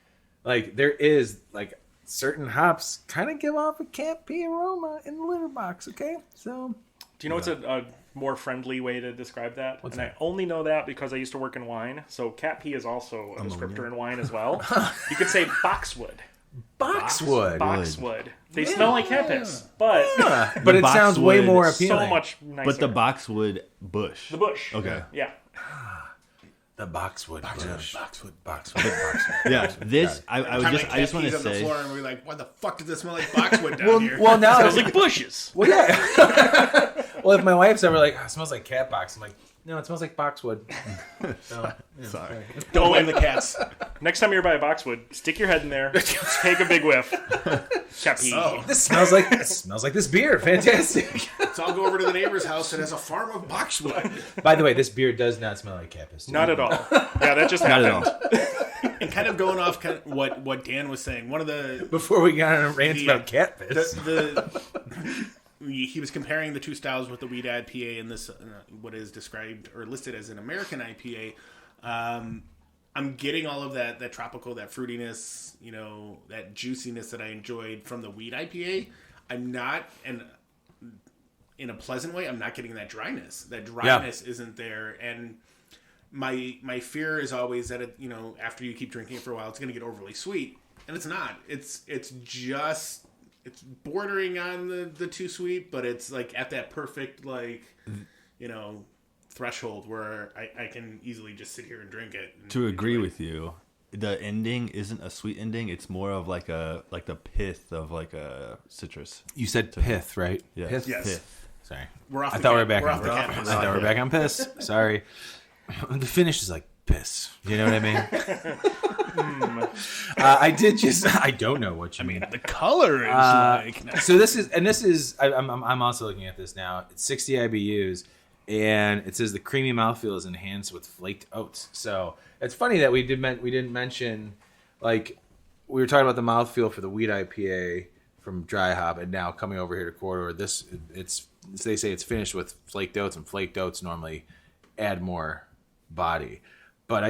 like there is like certain hops kind of give off a Cappy aroma in the litter box. Okay, so. Do you know what's a more friendly way to describe that? What's and that? I only know that because I used to work in wine. So cat pee is also a descriptor in wine as well. You could say boxwood. Boxwood. Boxwood. They smell like cat piss, but But it sounds way boxwood more is appealing. so much nicer. But the boxwood bush. The bush. Okay. Yeah. The boxwood. Boxwood. Boxwood. Yeah. This I just want to on the say. floor and we're like, why the fuck does it smell like boxwood down here? Well, now Smells like bushes. well, yeah. Well, if my wife's ever like, oh, it smells like cat box, I'm like, no, it smells like boxwood. So, yeah. Sorry. Don't blame the cats. Next time you're by a boxwood, stick your head in there, take a big whiff. Cat pee. This smells like this beer. Fantastic. So I'll go over to the neighbor's house that has a farm of boxwood. By the way, this beer does not smell like cat piss. Not at all. Yeah, that just Not happened. at all. And kind of going off what Dan was saying, one of the Before we got on a rant The, about cat piss. he was comparing the two styles with the wheat IPA and this what is described or listed as an American IPA. I'm getting all of that tropical, that fruitiness, that juiciness that I enjoyed from the wheat IPA. I'm not, and in a pleasant way, I'm not getting that dryness. That dryness isn't there, and my fear is always that it, after you keep drinking it for a while, it's going to get overly sweet, and it's not. It's bordering on the too sweet, but it's like at that perfect threshold where I can easily just sit here and drink it. And To agree enjoy it. with you, the ending isn't a sweet ending. It's more of like the pith of like a citrus. You said pith, right? Yeah. Pith? Yes. Pith. Sorry. We're off. I the thought we cat- were back we're on off the piss. cat I piss. thought we were back on piss. Sorry. The finish is like piss. You know what I mean? I don't know what you mean. The color is So this is I'm also looking at this now. It's 60 IBUs, and it says the creamy mouthfeel is enhanced with flaked oats. So it's funny that we didn't mention, like, we were talking about the mouthfeel for the wheat IPA from DryHop, and now coming over here to Corridor, they say it's finished with flaked oats, and flaked oats normally add more body. But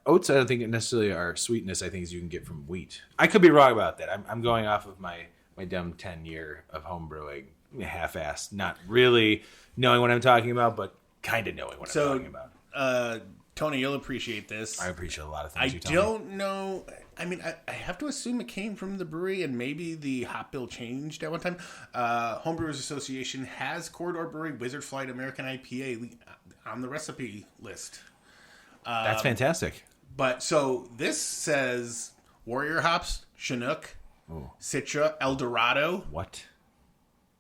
oats I don't think necessarily are sweetness. I think you can get from wheat. I could be wrong about that. I'm going off of my dumb 10 year of home brewing, half-assed, not really knowing what I'm talking about, but kind of knowing what I'm talking about. Tony, you'll appreciate this. I appreciate a lot of I things you tell me. don't know. I mean, I have to assume it came from the brewery, and maybe the hop bill changed at one time. Homebrewers Association has Corridor Brewery Wizard Flight American IPA on the recipe list. That's fantastic. But so this says Warrior hops, Chinook, Citra, El Dorado. What?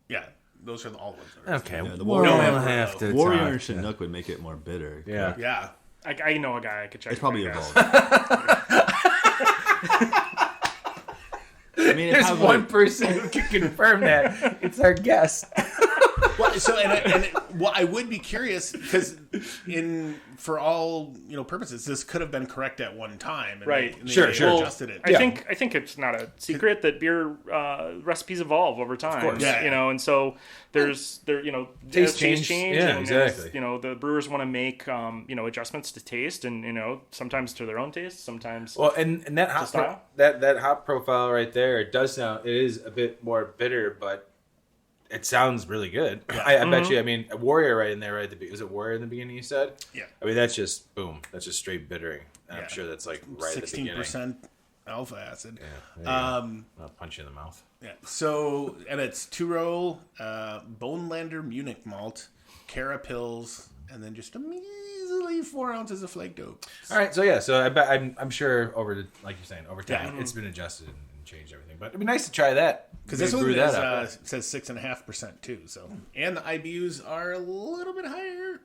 Yeah, those are all the ones. Okay. Yeah, the we'll Warrior- have to Warrior talk. and Chinook would make it more bitter. Yeah. Yeah. I know a guy I could check. It's probably with evolved. that I mean, it There's has one like, person who can confirm that. It's our guest. Well, so I would be curious because for all purposes, this could have been correct at one time, and Right. They Sure. adjusted it. I think it's not a secret that beer recipes evolve over time. Of course. Yeah. And so Taste taste change. change. Yeah, and exactly. the brewers want to make adjustments to taste, and sometimes to their own taste, sometimes. Well, and that hop style? that hop profile right there, it is a bit more bitter, but it sounds really good. I bet you. I mean, a Warrior right in there, right? Was it Warrior in the beginning? You said. Yeah. I mean, that's just boom. That's just straight bittering. And I'm Yeah. sure that's like right at the beginning. 16% alpha acid. I'll punch you in the mouth. Yeah. So, and it's 2-row Bonelander Munich malt, Carapils, and then just a measly 4 ounces of flaked oat. All right. So yeah. So I'm sure like you're saying, over time it's been adjusted and changed everything. But it'd be nice to try that Because this Maybe one brew is, that up. says 6.5% too. So, and the IBUs are a little bit higher.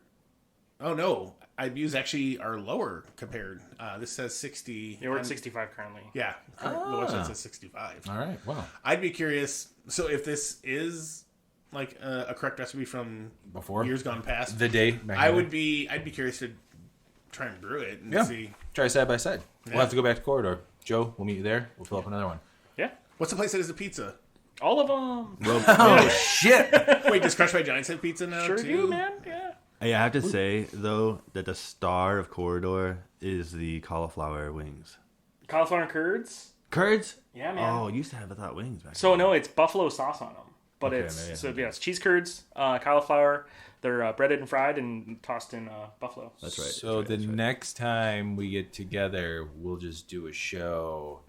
Oh no, IBUs actually are lower compared. This says 60. We're at 65 currently. Yeah, the website says 65. All right. Wow. I'd be curious. So if this is like a correct recipe from Before? years gone past, The day. back I'd in the be curious to try and brew it and Yeah. see. Try side by side. Yeah. We'll have to go back to Corridor. Joe, we'll meet you there. We'll fill up another one. Yeah. What's the place that is a pizza? All of them. Oh, shit. Wait, does Crushed by Giants have pizza now Sure too? do, man. Yeah. I have to say though that the star of Corridor is the cauliflower wings. Cauliflower and curds. Curds? Yeah, man. Oh, used to have without wings back So then. no, it's buffalo sauce on them. But Okay, it's maybe I it's cheese curds, cauliflower. They're breaded and fried and tossed in buffalo. That's right. So that's right, the that's right. next time we get together, we'll just do a show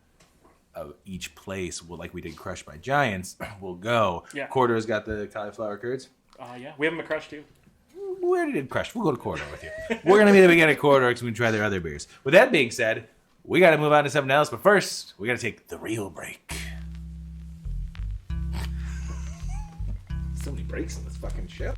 of each place. We'll, like we did Crushed by Giants. We'll go. Yeah. Corridor's got the cauliflower curds. Yeah, we have them at Crush too. We already did Crushed. We'll go to Corridor with you. We're going to meet up again at Corridor because we can try their other beers. With that being said, we got to move on to something else. But first, we got to take the real break. So many breaks in this fucking show.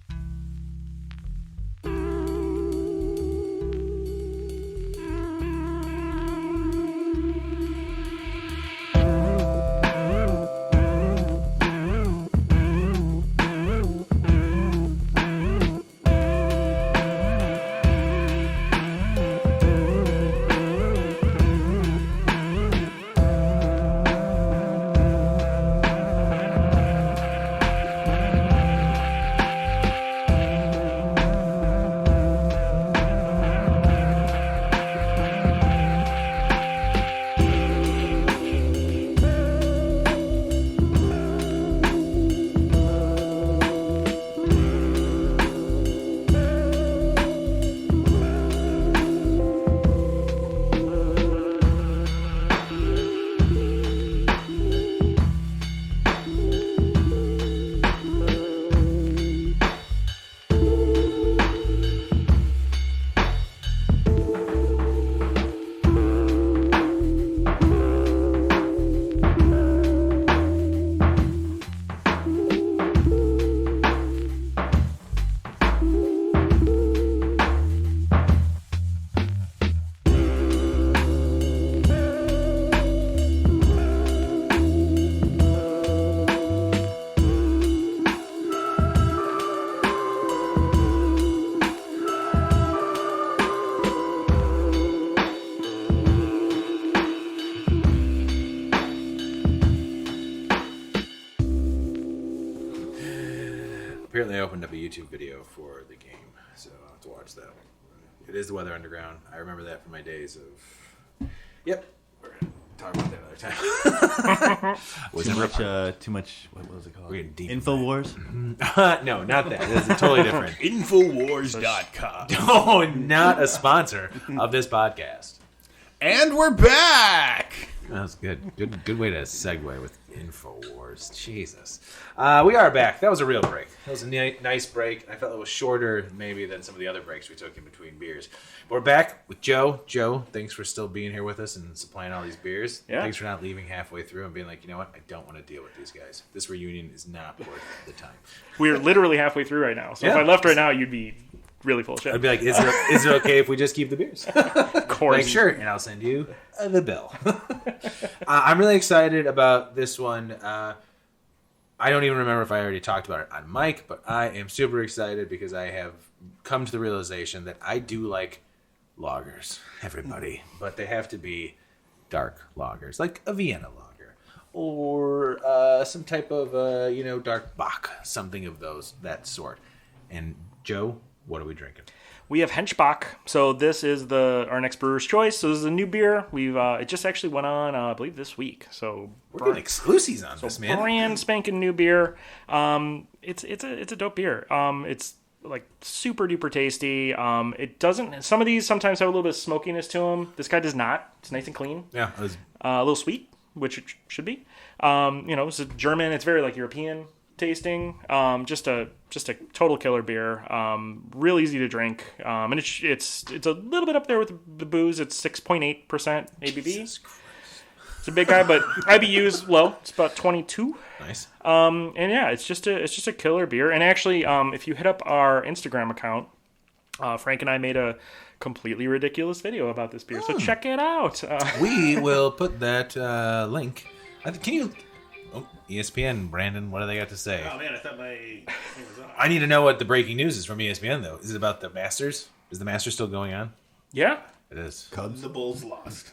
Apparently, I opened up a YouTube video for the game, so I'll have to watch that. It is the Weather Underground. I remember that from my days of. Yep, we're gonna talk about that another time. Was Too never a much, part- too much. What was it called? We're getting deep. Infowars. No, not that. This is totally different. Infowars.com. Oh, not a sponsor of this podcast. And we're back! That was good. Good way to segue with InfoWars. Jesus. We are back. That was a real break. That was a nice break. I felt it was shorter maybe than some of the other breaks we took in between beers. But we're back with Joe. Joe, thanks for still being here with us and supplying all these beers. Yeah. Thanks for not leaving halfway through and being like, you know what? I don't want to deal with these guys. This reunion is not worth the time. We're literally halfway through right now. So if Yeah. I left right now, you'd be really full of shit. I'd be like, is it okay if we just keep the beers? Of course. Like, sure, and I'll send you the bill. I'm really excited about this one. I don't even remember if I already talked about it on Myke, but I am super excited because I have come to the realization that I do like lagers, everybody, but they have to be dark lagers, like a Vienna lager or some type of dark Bock, something of that sort. And Joe, what are we drinking? We have Henchbock. So this is our next brewer's choice. So this is a new beer. We've it just actually went on, I believe, this week. So We're getting exclusives on this, man. brand spanking new beer. It's a dope beer. It's like super duper tasty. It doesn't. Some of these sometimes have a little bit of smokiness to them. This guy does not. It's nice and clean. Yeah, it was A little sweet, which it should be. It's a German. It's very like European tasting. Just a total killer beer. Real easy to drink. And it's a little bit up there with the booze. It's 6.8% ABV. It's a big guy, but IBU is low. It's about 22. nice. And yeah, it's just a killer beer. And actually, if you hit up our Instagram account, Frank and I made a completely ridiculous video about this beer. So check it out. We will put that link. Can you Oh, ESPN, Brandon, what do they got to say? Oh man, I thought my thing was on. I need to know what the breaking news is from ESPN, though. Is it about the Masters? Is the Masters still going on? Yeah. It is. Cubs. The Bulls lost.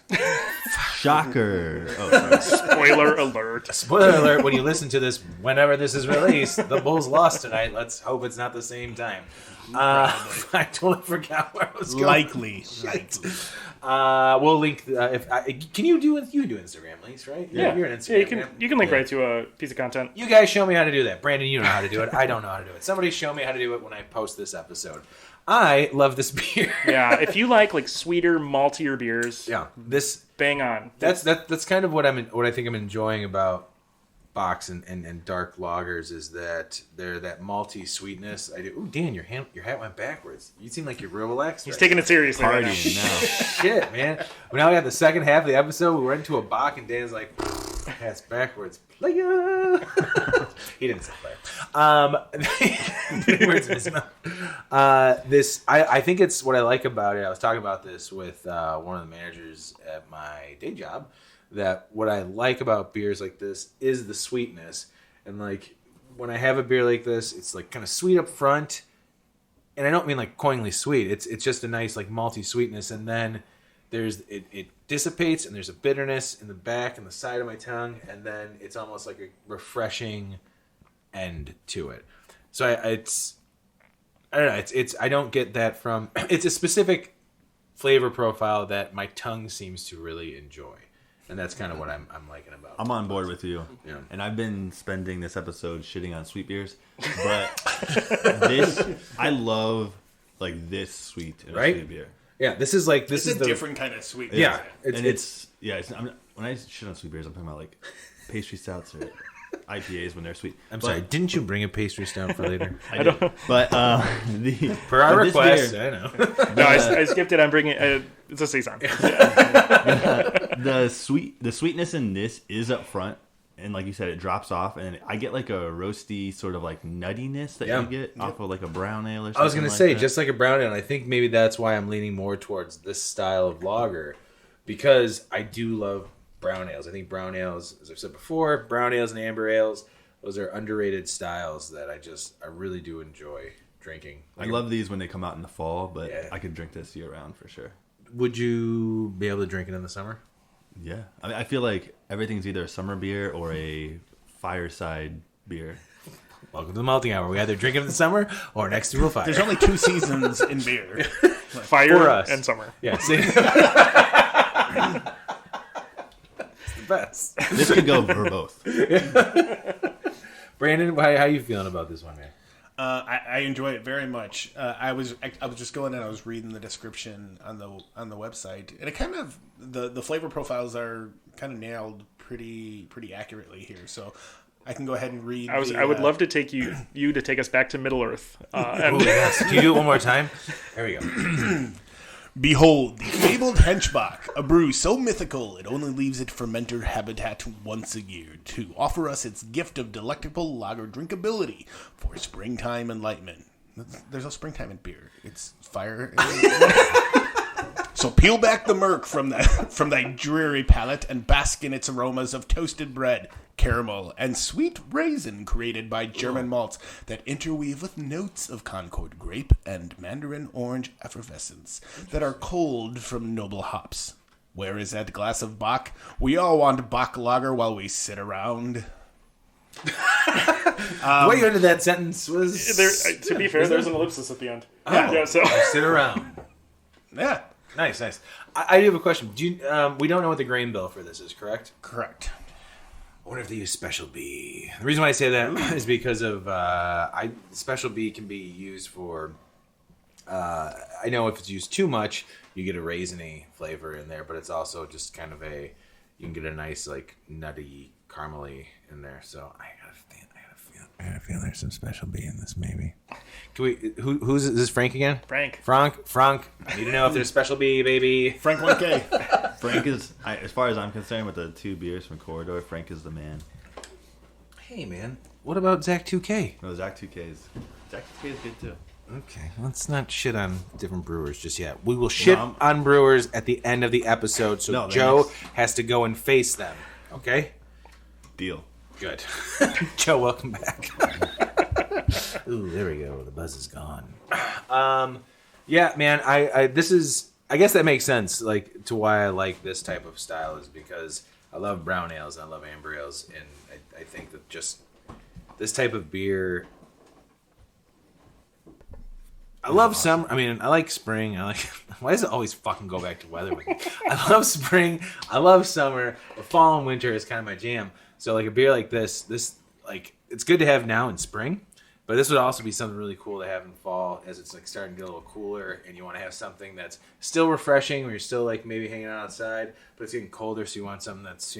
Shocker. Oh, sorry. Spoiler alert. Spoiler alert, when you listen to this, whenever this is released, the Bulls lost tonight. Let's hope it's not the same time. I totally forgot where I was going. Likely. We'll link. Can you do Instagram links, right? You're an Instagram. Yeah, you can link right to a piece of content. You guys show me how to do that. Brandon, you know how to do it. I don't know how to do it. Somebody show me how to do it when I post this episode. I love this beer. Yeah, if you like sweeter, maltier beers, this bang on. That's kind of what I think I'm enjoying about Box and dark lagers is that they're that malty sweetness. Ooh, Dan, your hat went backwards. You seem like you're real relaxed. He's taking it seriously. Right now. Shit, man. Well, now we have the second half of the episode. We went into a Bock and Dan's like, hat's backwards. Player. He didn't say player. Words in his mouth. I think it's what I like about it. I was talking about this with one of the managers at my day job. That what I like about beers like this is the sweetness. And like when I have a beer like this, it's like kind of sweet up front. And I don't mean like cloyingly sweet. It's just a nice like malty sweetness. And then it dissipates and there's a bitterness in the back and the side of my tongue. And then it's almost like a refreshing end to it. So I don't know. I don't get that from. It's a specific flavor profile that my tongue seems to really enjoy. And that's kind of what I'm liking about it. I'm on board with you. Yeah. And I've been spending this episode shitting on sweet beers. But I love like this sweet in a sweet beer. Yeah, this is a different kind of sweet. Yeah. When I shit on sweet beers, I'm talking about like pastry stouts or IPAs when they're sweet. I'm sorry, didn't you bring a pastry stout for later? I did. But per our request, beer, I know. No, I skipped it. I'm bringing it's a Saison. The sweetness in this is up front, and like you said, it drops off, and I get like a roasty sort of like nuttiness that you get off of like a brown ale or something. I was gonna say just like a brown ale. I think maybe that's why I'm leaning more towards this style of lager, because I do love brown ales. I think brown ales, as I've said before, brown ales and amber ales, those are underrated styles that I really do enjoy drinking. I love these when they come out in the fall, but I could drink this year round for sure. Would you be able to drink it in the summer? Yeah. I mean, I feel like everything's either a summer beer or a fireside beer. Welcome to the Malting Hour. We either drink it in the summer or next to a fire. There's only 2 seasons in beer. Fire For us. and summer. Yeah. See? It's the best. This could go for both. Brandon, how you feeling about this one, man? I enjoy it very much. I was just going and I was reading the description on the website, and it kind of the flavor profiles are kind of nailed pretty accurately here. So I can go ahead and read. I would love to take you to take us back to Middle Earth. Oh, yes. Can you do it one more time? There we go. Behold, the fabled Henchbock, a brew so mythical it only leaves its fermenter habitat once a year to offer us its gift of delectable lager drinkability for springtime enlightenment. There's no springtime in beer. It's fire. So peel back the murk from thy dreary palate and bask in its aromas of toasted bread, caramel, and sweet raisin created by German malts that interweave with notes of Concord grape and mandarin orange effervescence that are culled from noble hops. Where is that glass of Bock? We all want Bock lager while we sit around. The way you ended that sentence was... To be fair, there's an ellipsis at the end. Yeah, so sit around. Yeah. Nice. I do have a question. We don't know what the grain bill for this is, correct? Correct. I wonder if they use Special B. The reason why I say that is because of Special B can be used for. I know if it's used too much, you get a raisiny flavor in there, but it's also just kind of you can get a nice like nutty caramely in there. So I got a feeling there's some Special B in this maybe. Can we? Who's is this? Frank again? Frank. I need to know if there's Special B, baby. Frank 1K. Frank is, as far as I'm concerned, with the 2 beers from Corridor, Frank is the man. Hey man, what about Zach 2K? No, Zach 2K is good too. Okay, let's not shit on different brewers just yet. We will shit on brewers at the end of the episode, so Joe has to go and face them. Okay? Deal. Good. Joe, welcome back. Ooh, there we go. The buzz is gone. Yeah, man. I guess that makes sense. Like to why I like this type of style is because I love brown ales and I love amber ales, and I think that just this type of beer. I love summer. I mean, I like spring. I like. Why does it always fucking go back to weather with me? I love spring. I love summer. But fall and winter is kind of my jam. So like a beer like this like it's good to have now in spring, but this would also be something really cool to have in fall as it's like starting to get a little cooler, and you want to have something that's still refreshing where you're still like maybe hanging out outside, but it's getting colder, so you want something that's a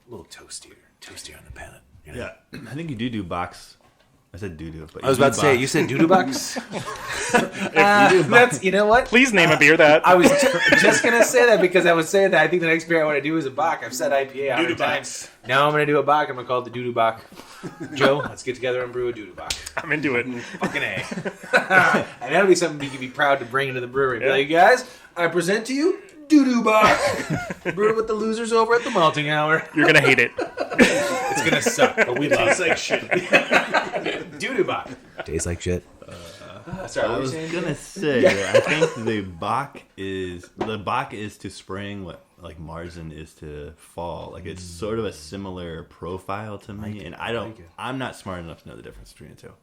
little toastier on the palate. Yeah, I think you do box. I said doo-doo, but I was about to say, you said doo-doo box? That's, you know what? Please name a beer that. I was just going to say that because I was saying that I think the next beer I want to do is a Bock. I've said IPA 100 times. Now I'm going to do a Bock. I'm going to call it the doo-doo Bock. Joe, let's get together and brew a doo-doo Bock. I'm into it. Fucking A. And that'll be something you can be proud to bring into the brewery. Be like, guys, I present to you doo-doo Bock. Brewed with the losers over at the malting hour. You're going to hate it. It's going to suck, but we love it. Tastes like shit. Doo-doo Bock. Tastes like shit. Sorry, I was gonna say, I think the Bock is to spring what like Marzen is to fall. Like it's sort of a similar profile to me, and I'm not smart enough to know the difference between the two.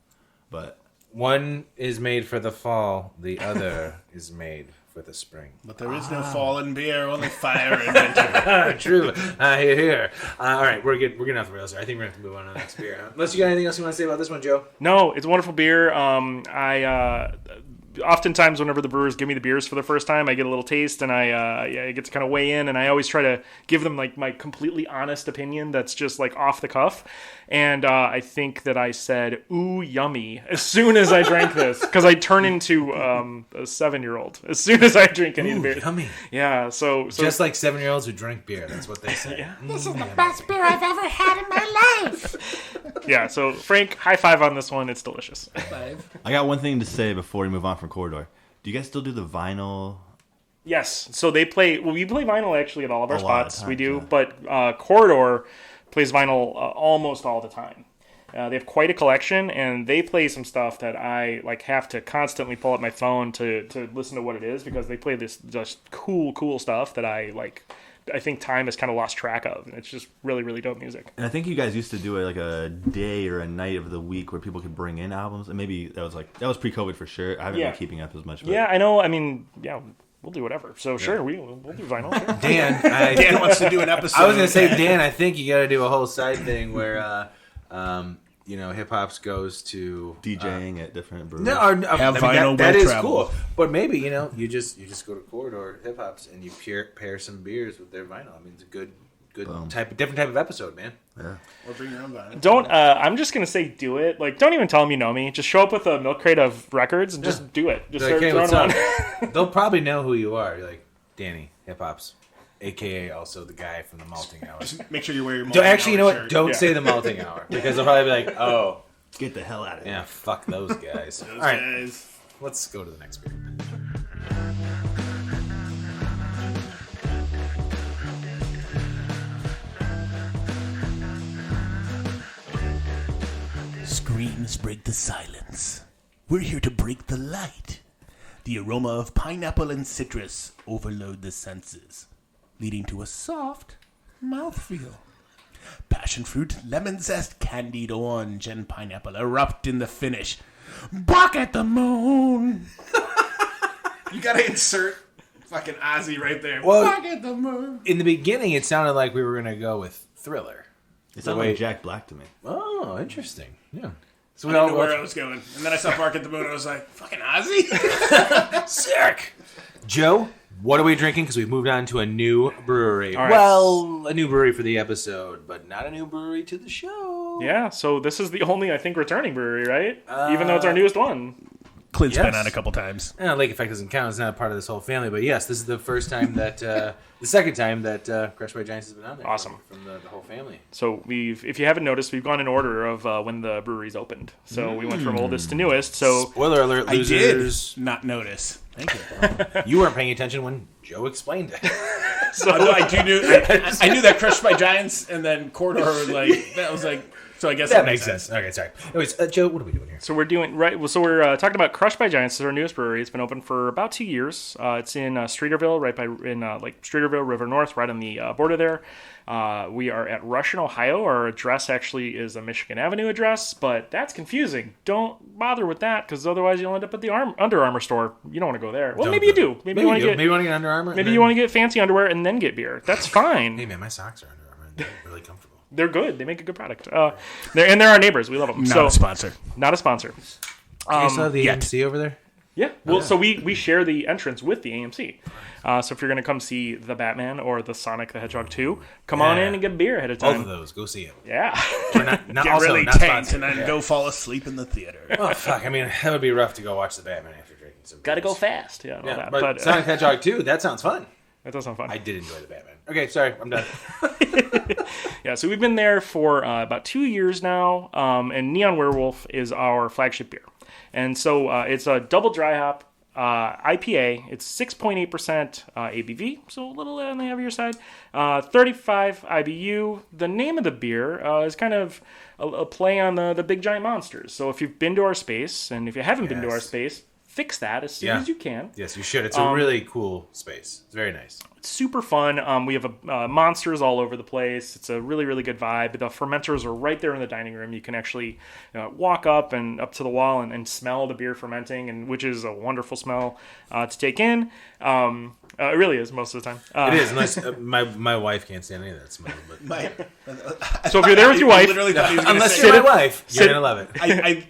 But one is made for the fall, the other is made for the spring. But there is no fall in beer, only fire in winter. True. Here. All right, we're getting off the rails here. I think we're going to have to move on to the next beer. Unless you got anything else you want to say about this one, Joe? No, it's a wonderful beer. Oftentimes whenever the brewers give me the beers for the first time, I get a little taste and I get to kind of weigh in, and I always try to give them like my completely honest opinion that's just like off the cuff. And I think that I said, ooh, yummy, as soon as I drank this, because I turn into a 7-year-old as soon as I drink any of the beer. Yummy. Yeah, so just like 7-year-olds who drink beer, that's what they say. Yeah. This is the best beer I've ever had in my life. Yeah, so Frank, high five on this one. It's delicious. I got one thing to say before we move on from Corridor. Do you guys still do the vinyl? Yes, so we play vinyl actually at all of our A lot of spots. times, We do, yeah. but Corridor plays vinyl almost all the time. They have quite a collection, and they play some stuff that I like have to constantly pull up my phone to listen to what it is, because they play this just cool stuff that I like. I think time has kind of lost track of, and it's just really, really dope music. And I think you guys used to do it like a day or a night of the week where people could bring in albums, and maybe that was pre-COVID for sure. I haven't been keeping up as much. But... Yeah, I know. I mean, yeah, we'll do whatever. So sure, we'll do vinyl. Sure. Dan wants to do an episode. I was going to say, Dan, I think you got to do a whole side thing where, Hip Hops goes to DJing at different breweries. That is cool. But maybe you just go to Corridor Hip Hops and you pair some beers with their vinyl. I mean, it's a good different type of episode, man. Yeah. Or bring your own vinyl. Don't. I'm just gonna say, do it. Like, don't even tell them you know me. Just show up with a milk crate of records and just do it. Just start throwing them on. They'll probably know who you are. You're like Danny Hip Hops, aka also the guy from the malting hour. Make sure you wear your malting Actually, you know what? shirt. Don't say the malting hour, because they'll probably be like, "Oh, Get the hell out of here. yeah, fuck those guys." Those All right, guys. let's go to the next beer. Screams break the silence. We're here to break the light. The aroma of pineapple and citrus overload the senses, leading to a soft mouthfeel. Passion fruit, lemon zest, candied orange, and pineapple erupt in the finish. Bock at the moon! You gotta insert fucking Ozzy right there. Well, Bock at the moon. in the beginning, it sounded like we were gonna go with Thriller. It sounded like Jack Black to me. Oh, interesting. Yeah. So I didn't know where I was going. And then I saw Bark at the Moon and I was like, fucking Ozzy? Sick. Joe, what are we drinking? Because we've moved on to a new brewery. All right. Well, a new brewery for the episode, but not a new brewery to the show. Yeah. So this is the only, I think, returning brewery, right? Even though it's our newest one. Clint's Yes. been on a couple times. Lake Effect doesn't count. It's not a part of this whole family. But yes, this is the first time that, the second time that Crushed by Giants has been on there. Awesome. From the whole family. So if you haven't noticed, we've gone in order of when the breweries opened. So we went from oldest to newest. So Spoiler alert, I losers. did not notice. Thank you. You weren't paying attention when Joe explained it. So I knew that Crushed by Giants and then Corridor, that was so I guess That makes sense. Okay, sorry. Anyways, Joe, what are we doing here? So we're talking about Crushed by Giants. This is our newest brewery. It's been open for about 2 years. It's in Streeterville, Streeterville, River North, right on the border there. We are at Russian, Ohio. Our address actually is a Michigan Avenue address, but that's confusing. Don't bother with that, because otherwise you'll end up at the Under Armour store. You don't want to go there. Well, maybe you do. Maybe you want to get Under Armour. Maybe you want to get fancy underwear and then get beer. That's fine. Hey man, my socks are Under Armour. And they're really comfortable. They're good. They make a good product. They're our neighbors. We love them. Not a sponsor. Not a sponsor. You still have the AMC over there? Yeah. Well, so we share the entrance with the AMC. So if you're going to come see the Batman or the Sonic the Hedgehog 2, come on in and get a beer ahead of time. Both of those. Go see them. Yeah. Get really tanked and then go fall asleep in the theater. Oh, fuck. I mean, that would be rough to go watch the Batman after drinking some beers. Got to go fast. Yeah. That. But Sonic the Hedgehog 2, that sounds fun. That does sound fun. I did enjoy the Batman. Okay, sorry. I'm done. Yeah, so we've been there for about 2 years now, and Neon Werewolf is our flagship beer. And so it's a double dry hop IPA. It's 6.8% ABV, so a little on the heavier side. 35 IBU. The name of the beer is kind of a play on the big giant monsters. So if you've been to our space, and if you haven't been to our space, fix that as soon as you can. Yes, you should. It's a really cool space. It's very nice. It's super fun. We have monsters all over the place. It's a really, really good vibe. The fermenters are right there in the dining room. You can actually walk up to the wall and smell the beer fermenting, and which is a wonderful smell to take in. It really is most of the time. It is, unless my wife can't stand any of that smell. But so if you're there with your wife, literally thought he was unless you're my wife, you're gonna love it. I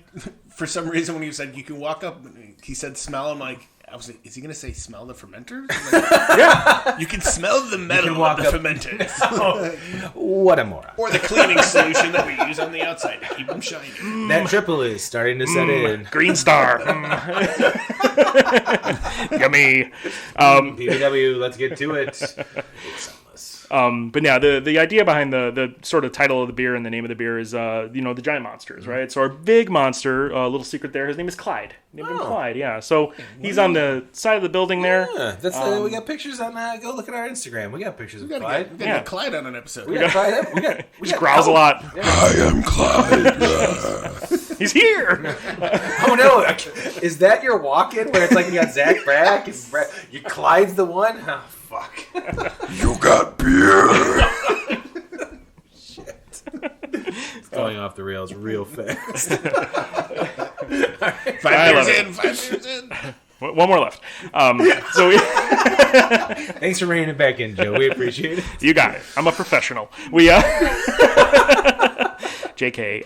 for some reason when you said you can walk up, he said smell. I'm like, I was like, is he going to say smell the fermenters? Like, yeah, you can smell the metal of the fermenters. What a moron! Or the cleaning solution that we use on the outside to keep them shiny. That Tripel is starting to set in. Green Star, yummy. PBW, let's get to it. It's sunless. But yeah, the idea behind the sort of title of the beer and the name of the beer is the giant monsters, right? So our big monster, little secret there, his name is Clyde. Named him Clyde, yeah. So he's on the side of the building there. Yeah, that's we got pictures on. Go look at our Instagram. We got pictures of Clyde. We got to get Clyde on an episode. We got Clyde. He growls a lot. I am Clyde. He's here. Oh no! Is that your walk-in where it's like you got Zach Brack and you Clyde's the one? Oh fuck! You got beer. Shit! It's going off the rails real fast. 5 years in. 5 years in. One more left. Thanks for reining it back in, Joe. We appreciate it. You got it. I'm a professional. JK.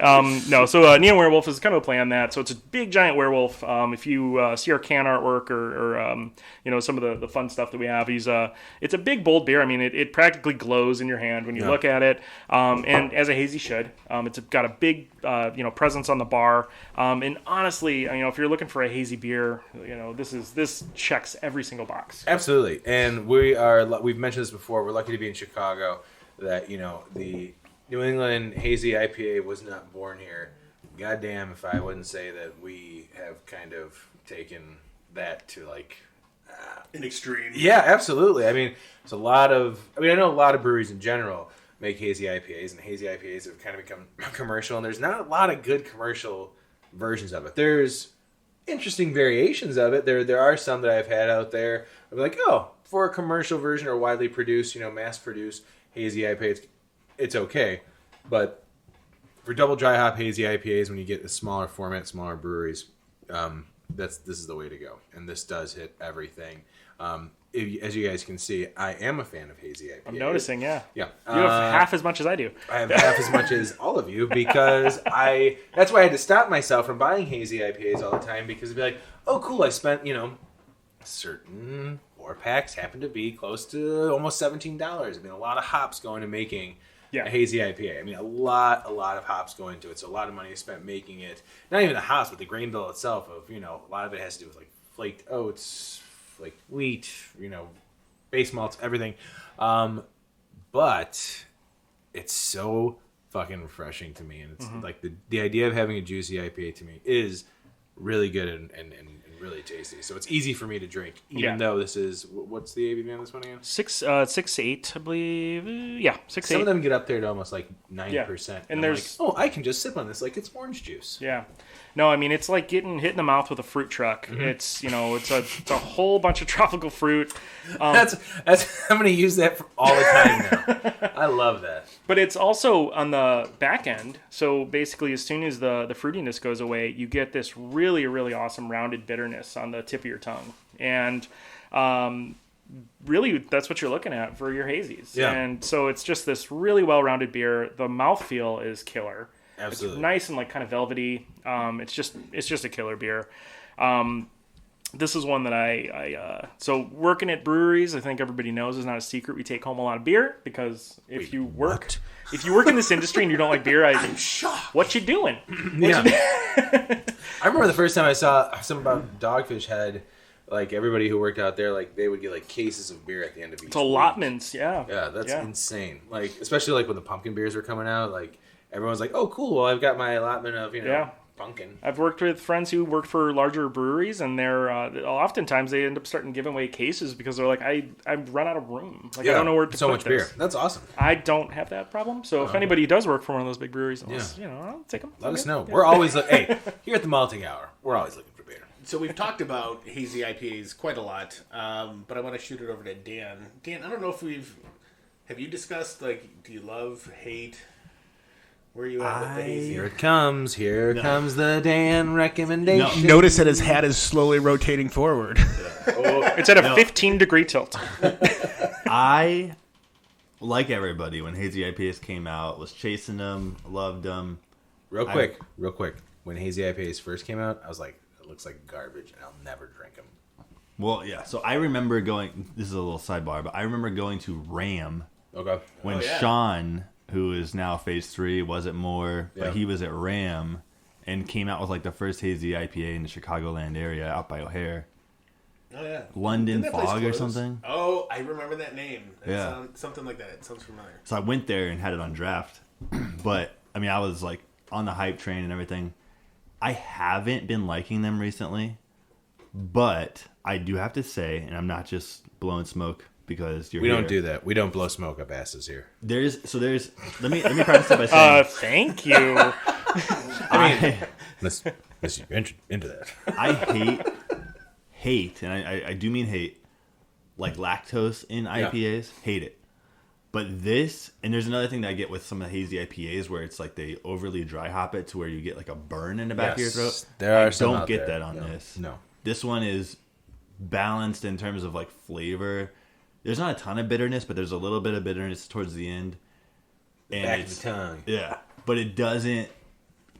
So Neon Werewolf is kind of a play on that. So it's a big giant werewolf. If you see our can artwork or some of the fun stuff that we have, it's a big, bold beer. I mean, it practically glows in your hand when you look at it. And as a hazy should. It's got a big, presence on the bar. And honestly, if you're looking for a hazy beer, this checks every single box. Absolutely. And we've mentioned this before. We're lucky to be in Chicago. That the New England Hazy IPA was not born here. Goddamn if I wouldn't say that we have kind of taken that to an extreme. Yeah, absolutely. I mean, I know a lot of breweries in general make hazy IPAs, and hazy IPAs have kind of become commercial, and there's not a lot of good commercial versions of it. There's interesting variations of it. There are some that I've had out there. I'm like, for a commercial version or widely produced, mass-produced hazy IPA, it's okay, but for double dry hop hazy IPAs, when you get a smaller format, smaller breweries, this is the way to go. And this does hit everything. As you guys can see, I am a fan of hazy IPAs. I'm noticing, yeah. Yeah, you have half as much as I do. I have half as much as all of you because that's why I had to stop myself from buying hazy IPAs all the time, because it'd be like, oh cool, I spent certain 4-packs happen to be close to almost $17. I mean, a lot of hops go into making a hazy IPA. I mean, a lot of hops go into it, so a lot of money is spent making it. Not even the hops, but the grain bill itself. A lot of it has to do with flaked oats, flaked wheat, base malts, everything. But it's so fucking refreshing to me, and it's the idea of having a juicy IPA to me is really good and really tasty. So it's easy for me to drink, even though this is what's the ABV on this one again? 6.8, I believe. Yeah, 6.8. Some of them get up there to almost like 9%. And I'm there's like, I can just sip on this like it's orange juice. Yeah. No, I mean it's like hitting the mouth with a fruit truck. Mm-hmm. It's it's a whole bunch of tropical fruit. That's I'm gonna use that for all the time now. I love that. But it's also on the back end. So basically, as soon as the fruitiness goes away, you get this really, really awesome rounded bitterness on the tip of your tongue. And really, that's what you're looking at for your hazies. Yeah. And so it's just this really well-rounded beer. The mouthfeel is killer. Absolutely. It's nice and like kind of velvety. It's just a killer beer. This is one that I so working at breweries, I think everybody knows is not a secret. We take home a lot of beer because if you work in this industry and you don't like beer, I'm shocked. What you doing? I remember the first time I saw something about Dogfish had like everybody who worked out there, like they would get like cases of beer at the end of each It's allotments, yeah. Yeah, that's insane. Like especially like when the pumpkin beers were coming out, like everyone's like, "Oh, cool! Well, I've got my allotment of pumpkin." I've worked with friends who worked for larger breweries, and they're oftentimes they end up starting giving away cases because they're like, I've run out of room. Like I don't know where to so put much this. beer. That's awesome. I don't have that problem. So if anybody does work for one of those big breweries, I'll take them. Let us know. We're always hey, here at the Malting Hour, we're always looking for beer. So we've talked about hazy IPAs quite a lot, but I want to shoot it over to Dan. Dan, I don't know if have you discussed, like, do you love, hate? Where are you at with the hazy? Here it comes. Here comes the Dan recommendation. Notice that his hat is slowly rotating forward. It's at a 15-degree tilt. I, like everybody, when hazy IPAs came out, was chasing them, loved them. Real quick. When hazy IPAs first came out, I was like, it looks like garbage, and I'll never drink them. Well, yeah. So I remember going. This is a little sidebar, but I remember going to Ram. Okay. When Sean, who is now Phase 3, wasn't more, but he was at Ram and came out with like the first hazy IPA in the Chicagoland area out by O'Hare. Oh, yeah. London Fog or something. Oh, I remember that name. Something like that. It sounds familiar. So I went there and had it on draft. But, I mean, I was like on the hype train and everything. I haven't been liking them recently. But I do have to say, and I'm not just blowing smoke because you're We here. don't do that. We don't blow smoke up asses here. Let me preface it by saying Thank you. Unless you're into that. I hate, and I do mean hate, like lactose in IPAs. Hate it. But this, and there's another thing that I get with some of the hazy IPAs where it's like they overly dry hop it to where you get like a burn in the back of your throat. There are some don't out get there. that on this. No. This one is balanced in terms of like flavor. There's not a ton of bitterness, but there's a little bit of bitterness towards the end. And Back of the tongue. Yeah. But it doesn't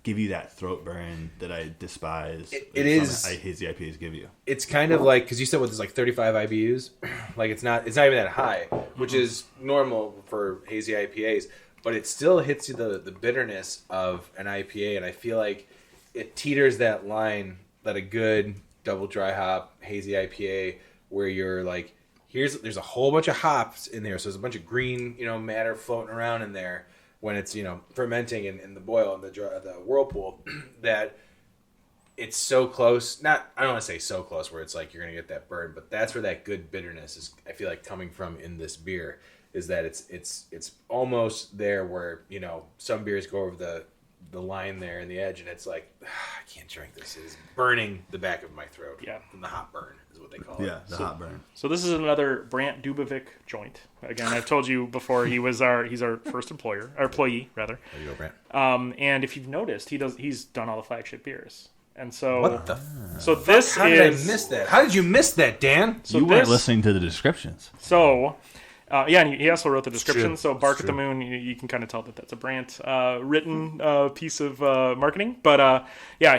give you that throat burn that I despise. It is. Hazy IPAs give you. It's kind of like, because you said what there's like 35 IBUs, like it's not even that high, which is normal for hazy IPAs, but it still hits you the bitterness of an IPA, and I feel like it teeters that line that a good double dry hop hazy IPA where you're like, there's a whole bunch of hops in there, so there's a bunch of green matter floating around in there when it's fermenting in the boil in the whirlpool that it's so close. I don't want to say so close where it's like you're gonna get that burn, but that's where that good bitterness is. I feel like coming from in this beer is that it's almost there where some beers go over the line there and the edge, and it's like I can't drink this. It is burning the back of my throat. Yeah, from the hot burn is what they call it. Yeah, the hot burn. So this is another Brant Dubovic joint. Again, I've told you before he's our first employee rather. There you go, Brant. And if you've noticed, he's done all the flagship beers. And so what the? So this How did I miss that? How did you miss that, Dan? So you weren't listening to the descriptions. So. And he also wrote the description. So Bark at the Moon, you can kind of tell that that's a Brant written piece of marketing. But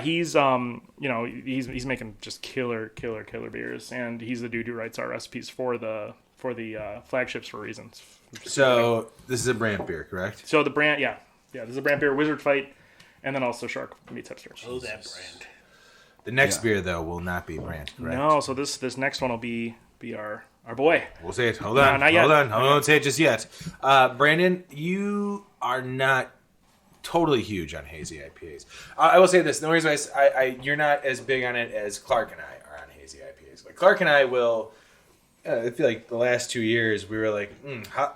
he's he's making just killer beers, and he's the dude who writes our recipes for the flagships for reasons. So this is a Brant beer, correct? So the Brant, this is a Brant beer, Wizard Fight, and then also Shark meets Hipster. Oh, that brand. The next beer though will not be Brant, correct? No, so this next one will be our boy. We'll say it. Hold on. Not yet. I won't say it just yet. Brandon, you are not totally huge on hazy IPAs. I will say this. The reason you're not as big on it as Clark and I are hazy IPAs. Like Clark and I will. I feel like the last 2 years we were like,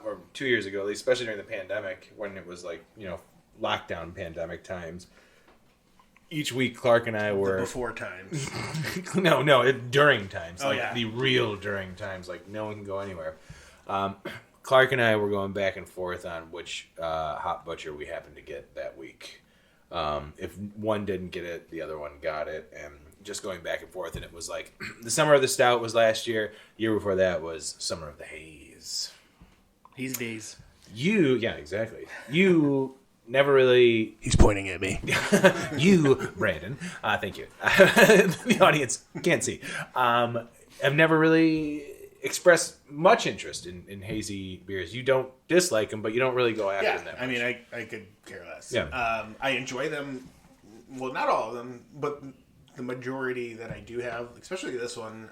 or 2 years ago, at least, especially during the pandemic when it was like lockdown pandemic times. Each week, Clark and I were before times. during times, the real during times, like no one can go anywhere. Clark and I were going back and forth on which hop butcher we happened to get that week. If one didn't get it, the other one got it, and just going back and forth. And it was like the summer of the stout was last year. Year before that was summer of the haze. Haze days. Exactly. You never really. He's pointing at me. You, Brandon. Thank you. The audience can't see. I've never really expressed much interest in hazy beers. You don't dislike them, but you don't really go after them that much. I mean, I could care less. Yeah. I enjoy them. Well, not all of them, but the majority that I do have, especially this one,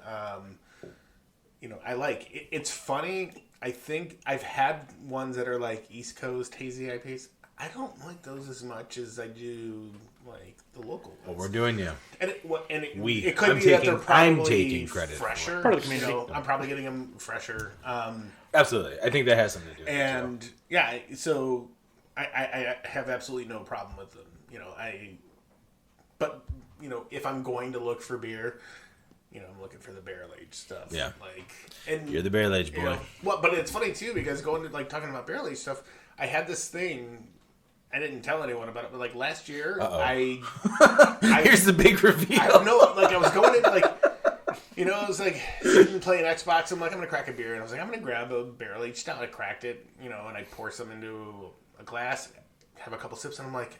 I like. It's funny. I think I've had ones that are like East Coast hazy IPAs. I don't like those as much as I do like the local ones. What we're doing, yeah. It could be that they're probably I'm taking credit fresher. Part of the community. I'm probably getting them fresher. Absolutely. I think that has something to do with it. And yeah, so I have absolutely no problem with them. But if I'm going to look for beer, I'm looking for the barrel aged stuff. Yeah. And you're the barrel aged boy. But it's funny too because going to talking about barrel aged stuff, I had this thing. I didn't tell anyone about it, but last year, here's the big reveal. I don't know. I was going in I was sitting playing Xbox. I'm like, I'm gonna crack a beer, and I was like, I'm gonna grab a barrel aged stout. I cracked it, and I pour some into a glass, have a couple sips, and I'm like,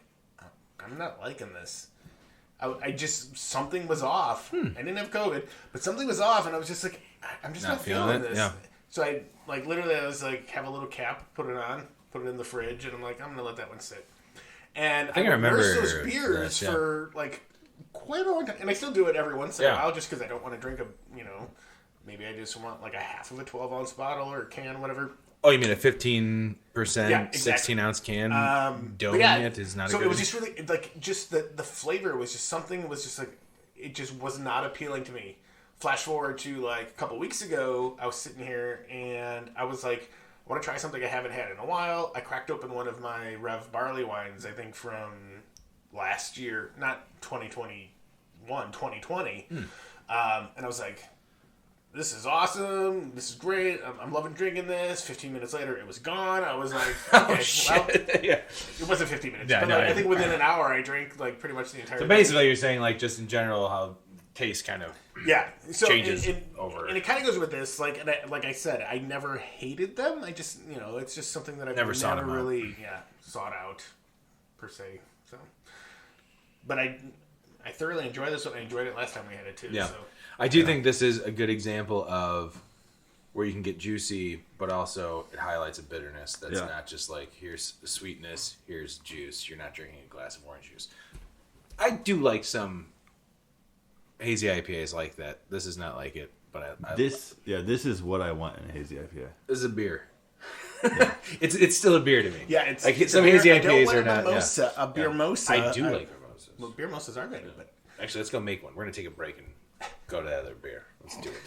I'm not liking this. I just something was off. I didn't have COVID, but something was off, and I was just like, I'm just not feeling this. Yeah. So I literally I was have a little cap, put it on. Put it in the fridge, and I'm like, I'm going to let that one sit. And I remember those beers for, quite a long time. And I still do it every once in a while, just because I don't want to drink maybe I just want, a half of a 12-ounce bottle or can, whatever. Oh, you mean a 15%, 16-ounce can? Doming it is not a good... So it was just really, just the flavor was just something, was just it just was not appealing to me. Flash forward to, a couple weeks ago, I was sitting here, and I was like... I want to try something I haven't had in a while. I cracked open one of my Rev barley wines, I think from last year, not 2021, 2020. And I was like, this is awesome. This is great. I'm loving drinking this. 15 minutes later, it was gone. I was like, okay, it wasn't 15 minutes. Yeah, but I think within an hour, I drank pretty much the entire thing. So basically, you're saying just in general how taste kind of changes over. And it kind of goes with this, like I said, I never hated them. I just, it's just something that I've never really sought out per se. So, but I thoroughly enjoy this one. I enjoyed it last time we had it too. Yeah, so. I do think this is a good example of where you can get juicy, but also it highlights a bitterness that's not just here's sweetness, here's juice. You're not drinking a glass of orange juice. I do like some hazy IPAs like that. This is not like it, but this is what I want in a hazy IPA. This is a beer. It's still a beer to me. Yeah, it's some hazy IPAs are not. A beer mosa. I do like mimosas. Well, beer mosas are good, but actually, let's go make one. We're gonna take a break and go to that other beer. Let's do it.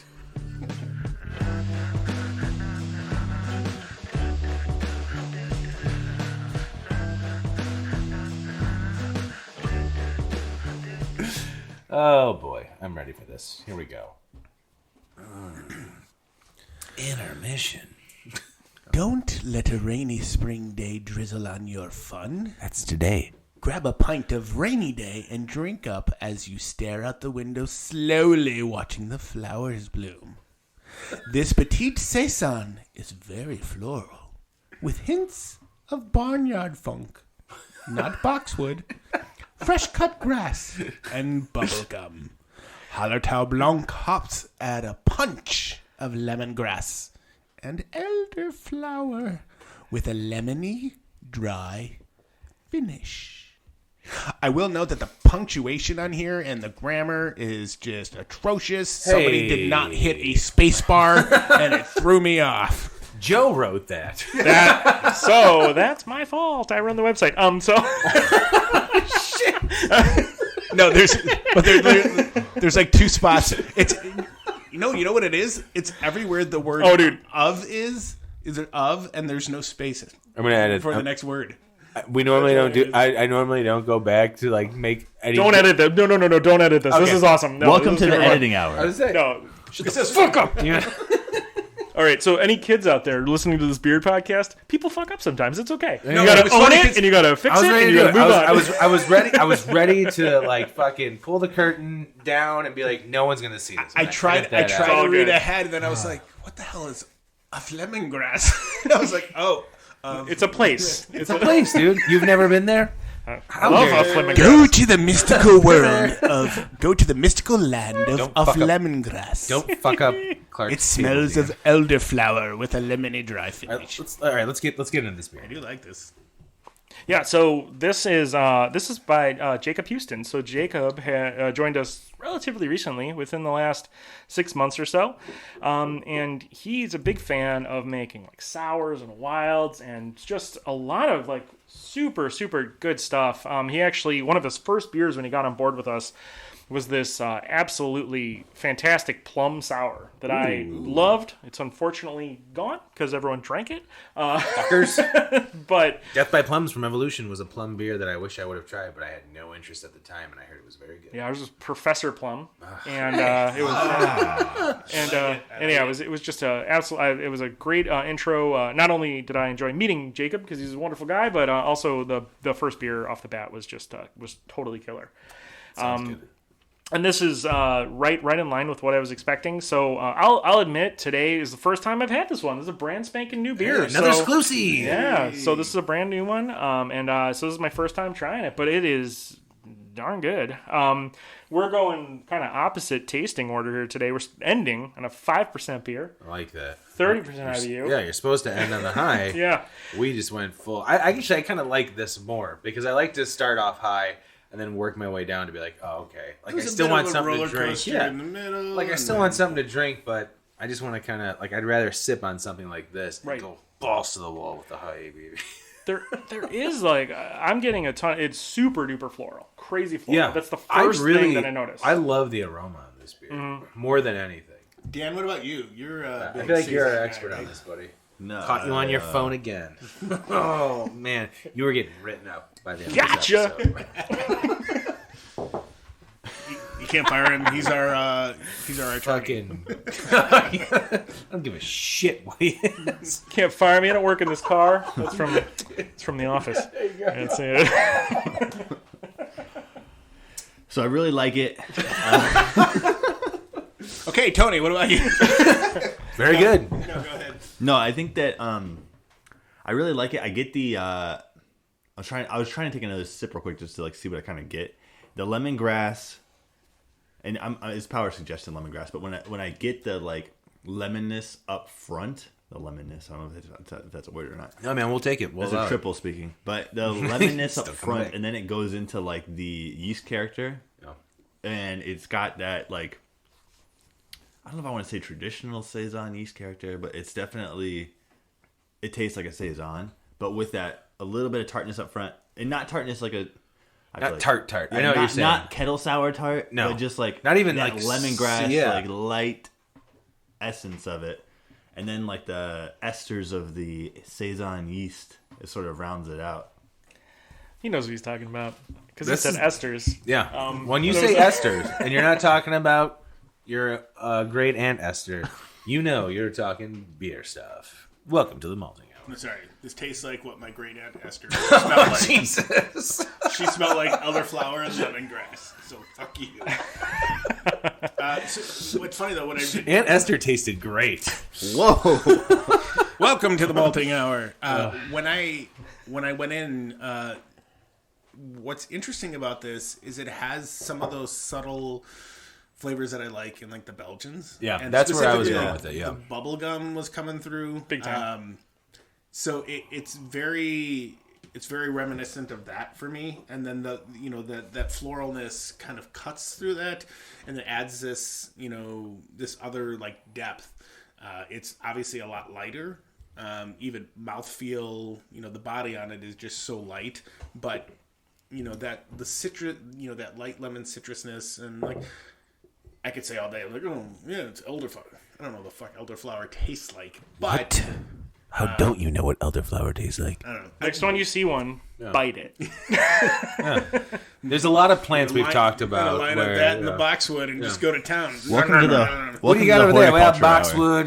Oh boy, I'm ready for this. Here we go. Intermission. Don't let a rainy spring day drizzle on your fun. That's today. Grab a pint of rainy day and drink up as you stare out the window slowly watching the flowers bloom. This Petite Saison is very floral, with hints of barnyard funk, not boxwood, fresh-cut grass, and bubblegum. Hallertau Blanc hops add a punch of lemongrass and elderflower with a lemony, dry finish. I will note that the punctuation on here and the grammar is just atrocious. Somebody did not hit a space bar, and it threw me off. Joe wrote that. So that's my fault. I run the website. No, there's like two spots. No, you know what it is? It's everywhere the word of is. Is it of? And there's no spaces. I'm gonna edit for the next word. We normally don't do. I normally don't go back to like make. Don't edit that. No. Don't edit this. Okay. This is awesome. No, Welcome to the editing hour. I was saying, no. Shut the fuck up. Yeah. All right, so any kids out there listening to this beard podcast, people fuck up sometimes. It's okay. You gotta own it, and you gotta fix it, and you gotta move on. I was ready to like fucking pull the curtain down and be like, no one's gonna see this. I tried to read ahead, and then I was like, what the hell is a lemongrass? And I was like, oh. It's a place. It's a place, dude. You've never been there? Go to the mystical world of. Go to the mystical land of lemongrass. Don't fuck up Clark's. It smells of elderflower with a lemony dry finish. All right, let's get into this beer. I do like this. Yeah, so this is by Jacob Houston. So Jacob joined us relatively recently, within the last 6 months or so, and he's a big fan of making like sours and wilds and just a lot of like super good stuff. He actually, one of his first beers when he got on board with us was this absolutely fantastic plum sour that I loved. It's unfortunately gone because everyone drank it. Fuckers. But Death by Plums from Evolution was a plum beer that I wish I would have tried, but I had no interest at the time, and I heard it was very good. Yeah, it was Professor Plum, and it was it was just a absolute. It was a great intro. Not only did I enjoy meeting Jacob because he's a wonderful guy, but also the first beer off the bat was just was totally killer. Sounds good. And this is right in line with what I was expecting. So I'll admit today is the first time I've had this one. This is a brand spanking new beer. Hey, another exclusive. Yeah. So this is a brand new one. So this is my first time trying it, but it is darn good. We're going kind of opposite tasting order here today. We're ending on a 5% beer. I like that. 30% IBU. Yeah, you're supposed to end on the high. Yeah. We just went full. I kind of like this more because I like to start off high and then work my way down to be like, oh, okay. Like I still want something to drink. Yeah. In the middle, like I still want something to drink, but I just want to kind of like I'd rather sip on something like this and go balls to the wall with the high ABV. There is like I'm getting a ton. It's super duper floral, crazy floral. Yeah, that's the first thing that I noticed. I love the aroma on this beer more than anything. Dan, what about you? You're I feel like you're our expert on this, buddy. No, Caught you on your phone again. Oh man, you were getting written up by the end Gotcha. of this episode. You can't fire him. He's our attorney. Fucking. I don't give a shit what he is. Can't fire me. I don't work in this car. It's from The Office. That's it. So I really like it. Okay, Tony, what about you? Very good. No, go ahead. No, I think that I really like it. I get the I was trying to take another sip real quick just to like see what I kind of get. The lemongrass, and it's power suggestion lemongrass, but when I get the like lemonness up front, the lemonness, I don't know if that's a word or not. No man, we'll take it. That's a triple speaking, but the lemonness up front, and then it goes into like the yeast character, and it's got that like. I don't know if I want to say traditional Saison yeast character, but it's definitely, it tastes like a Saison, but with that a little bit of tartness up front, and not tartness like a, not tart. Yeah, I know what you're saying. Not kettle sour tart, no, but just like not even that like lemongrass, like light essence of it, and then like the esters of the Saison yeast, it sort of rounds it out. He knows what he's talking about because he said esters. Yeah, when you say esters, and you're not talking about your great Aunt Esther, you know you're talking beer stuff. Welcome to the malting hour. I'm sorry, this tastes like what my great Aunt Esther smelled like. Jesus. She smelled like elderflower and lemongrass. So fuck you. So what's funny though, when Aunt Esther tasted great. Whoa! Welcome to the malting hour. When I went in, what's interesting about this is it has some of those subtle flavors that I like in like the Belgians. Yeah, and that's where I was going with it. Yeah, the bubble gum was coming through big time. So it's very reminiscent of that for me. And then that floralness kind of cuts through that, and it adds this this other like depth. It's obviously a lot lighter. Even mouthfeel, the body on it is just so light, but that the citrus, that light lemon citrusness and like. I could say all day, like, oh, yeah, it's elderflower. I don't know what the fuck elderflower tastes like. But How don't you know what elderflower tastes like? I don't know. Next time you see one, bite it. There's a lot of plants we've talked about. Line up where, that in the boxwood and just go to town. Welcome to the. What do you got over there? We have boxwood.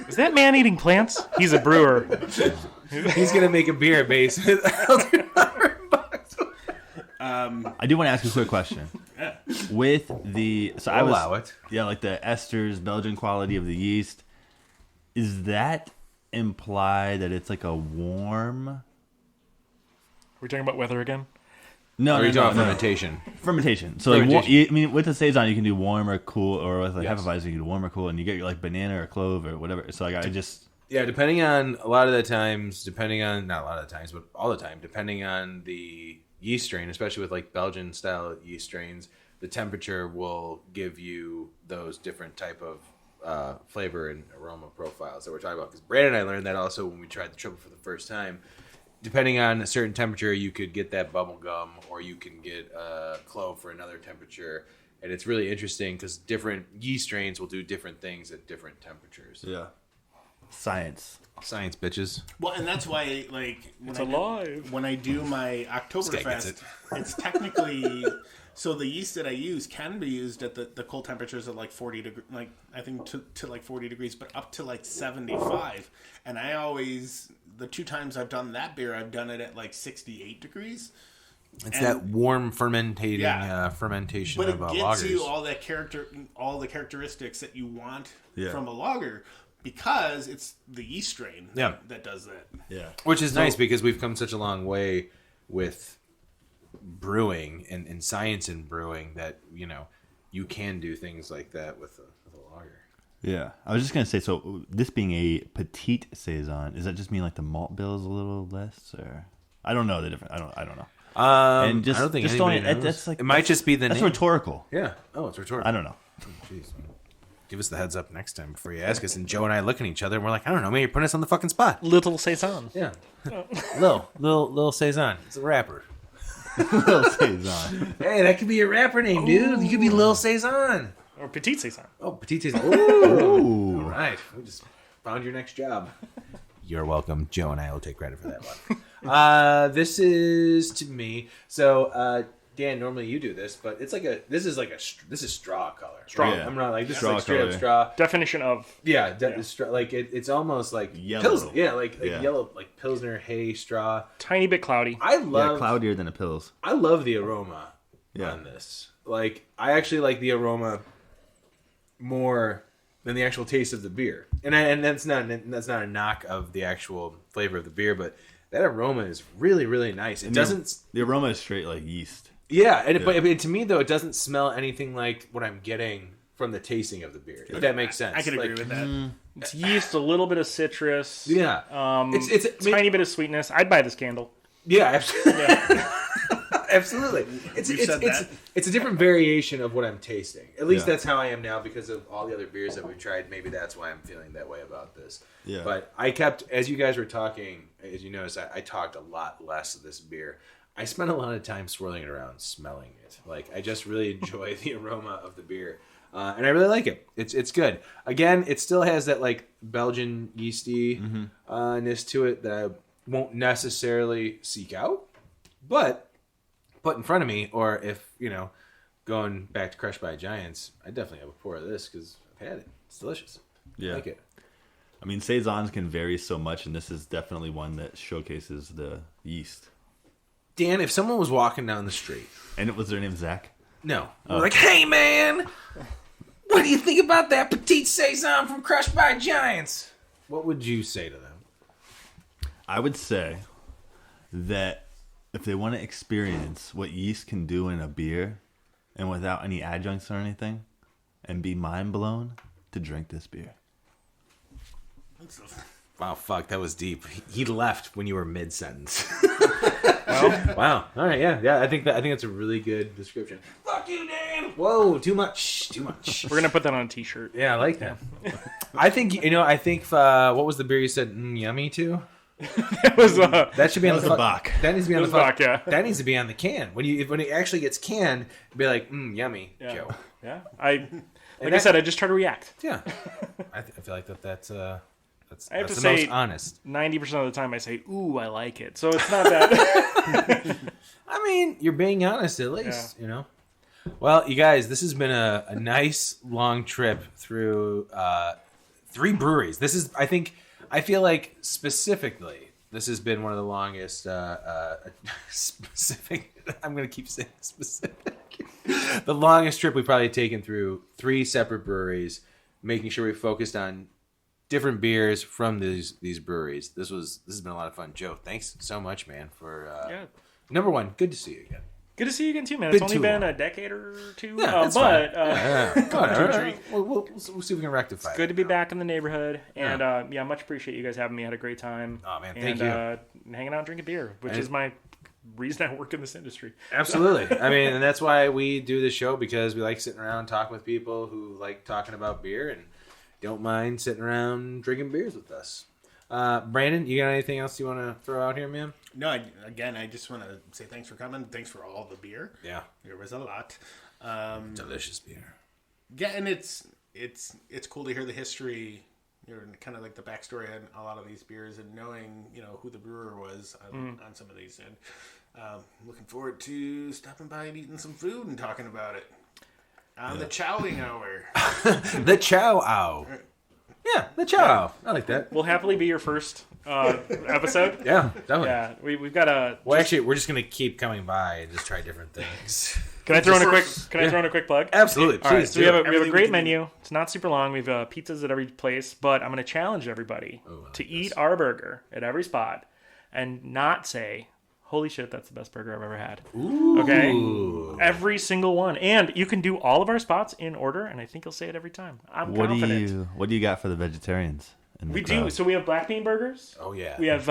Is that man eating plants? He's a brewer. He's gonna make a beer based with elderflower and boxwood. I do want to ask a quick question. With the Allow it. Yeah, like the esters, Belgian quality of the yeast. Is that imply that it's like a warm? We're talking about weather again. No, Or are you talking fermentation? Fermentation. So, like, I mean, with the saison, you can do warm or cool, or with like Hefeweizen, you can do warm or cool, and you get like banana or clove or whatever. So, like, I just depending on a lot of the times, not a lot of the times, but all the time, depending on the yeast strain, especially with like Belgian style yeast strains, the temperature will give you those different type of flavor and aroma profiles that we're talking about. Because Brandon and I learned that also when we tried the Tripel for the first time. Depending on a certain temperature, you could get that bubble gum, or you can get clove for another temperature. And it's really interesting because different yeast strains will do different things at different temperatures. yeah. Science, bitches. Well, and that's why, like, when I do my This guy gets Oktoberfest, it's technically so the yeast that I use can be used at the cold temperatures of like 40 degrees, like I think to like 40 degrees, but up to like 75. And I always, the 2 times I've done that beer, I've done it at like 68 degrees. It's that warm fermentation But of it gets lagers. you all the characteristics that you want Yeah. from a lager, because it's the yeast strain that does that. yeah. Which is nice because we've come such a long way with brewing and science in brewing that, you know, you can do things like that with a lager. Yeah, I was just gonna say. So this being a petite saison, does that just mean like the malt bill is a little less, or I don't know the difference. I don't know. And just, I don't think just anybody don't, knows. that's like, it might just be the that's name. rhetorical. Yeah. Oh, it's rhetorical. I don't know. Jeez. Give us the heads up next time before you ask us. And Joe and I look at each other and we're like, I don't know, maybe you're putting us on the fucking spot. Little Saison. Yeah. Lil Saison. It's a rapper. Little saison. Hey, that could be your rapper name, dude. You could be Lil Saison. Or Petite Saison. Oh, Petite Saison. Ooh. All right. We just found your next job. You're welcome. Joe and I will take credit for that one. This is to me. So, Dan, normally you do this, but it's like this is straw color. Straw. Yeah. I'm not like, this Straw is like straight up color. straw. Definition of. Yeah, straw, like it's almost like Yellow. Pilsner. Yeah, like Yeah. yellow, like Pilsner hay straw. Tiny bit cloudy. I Yeah, love cloudier than a pills. I love the aroma Yeah. on this. Like, I actually like the aroma more than the actual taste of the beer. And that's not a knock of the actual flavor of the beer, but that aroma is really, really nice. It doesn't. The aroma is straight like yeast. Yeah, but to me though, it doesn't smell anything like what I'm getting from the tasting of the beer. If that makes sense. I can agree Like, with that. It's yeast, a little bit of citrus. Yeah, it's I mean, tiny bit of sweetness. I'd buy this candle. Yeah, absolutely. Absolutely. It's a different variation of what I'm tasting. At least that's how I am now because of all the other beers that we've tried. Maybe that's why I'm feeling that way about this. Yeah. But I kept, as you guys were talking, as you noticed, I talked a lot less of this beer. I spent a lot of time swirling it around, smelling it. Like, I just really enjoy the aroma of the beer. And I really like it. It's good. Again, it still has that like Belgian yeasty-ness to it that I won't necessarily seek out, but put in front of me, or if, you know, going back to Crushed by Giants, I definitely have a pour of this because I've had it. It's delicious. Yeah. I like it. I mean, saisons can vary so much, and this is definitely one that showcases the yeast. Dan, if someone was walking down the street, And was their name Zach? no, we're like, hey man, what do you think about that Petite Saison from Crushed by Giants? What would you say to them? I would say that if they want to experience what yeast can do in a beer, and without any adjuncts or anything, and be mind blown, to drink this beer. Wow, fuck, that was deep. He left when you were mid-sentence. Wow. All right, yeah. I think that's a really good description. Fuck you, Dan. Whoa, too much. We're gonna put that on a T-shirt. Yeah, I like that. I think what was the beer you said? Yummy too. It was That should be on the Bock. That needs to be on the Bock, yeah. That needs to be on the can. When it actually gets canned, be like, yummy, Yeah. Joe. Yeah. Like I said, I just try to react. Yeah. I feel like that's I have that's to the say, most honest. 90% of the time I say, ooh, I like it. So it's not that. I mean, you're being honest at least, you know? Well, you guys, this has been a nice long trip through 3 breweries. This is, I feel like specifically, this has been one of the longest specific. I'm going to keep saying specific. The longest trip we've probably taken through 3 separate breweries, making sure we focused on different beers from these breweries. This has been a lot of fun. Joe, thanks so much, man, for number one, good to see you again. Good to see you again, too, man. It's only been a decade or 2. Yeah, but we'll see if we can rectify it. Good to be back in the neighborhood. And, much appreciate you guys having me. I had a great time. Oh, man, thank you. Hanging out and drinking beer, which is my reason I work in this industry. Absolutely. I mean, and that's why we do this show, because we like sitting around talking with people who like talking about beer and don't mind sitting around drinking beers with us. Brandon, you got anything else you want to throw out here, man? No, I just want to say thanks for coming. Thanks for all the beer. Yeah. There was a lot. Delicious beer. Yeah, and it's cool to hear the history, kind of like the backstory on a lot of these beers, and knowing, who the brewer was on some of these. And looking forward to stopping by and eating some food and talking about it. The chowing hour. The chow ow. Yeah, the chow. I like that. We'll happily be your first episode. Yeah, definitely. Yeah, we've got a. Well, actually, we're just gonna keep coming by and just try different things. Can I throw in a quick plug? Absolutely. All right, so we have a great menu. It's not super long. We've pizzas at every place, but I'm going to challenge everybody to eat our burger at every spot and not say, "Holy shit, that's the best burger I've ever had." Ooh. Okay, every single one, and you can do all of our spots in order, and I think you'll say it every time. I'm confident. What do you got for the vegetarians? We do. So we have black bean burgers. Oh yeah. We have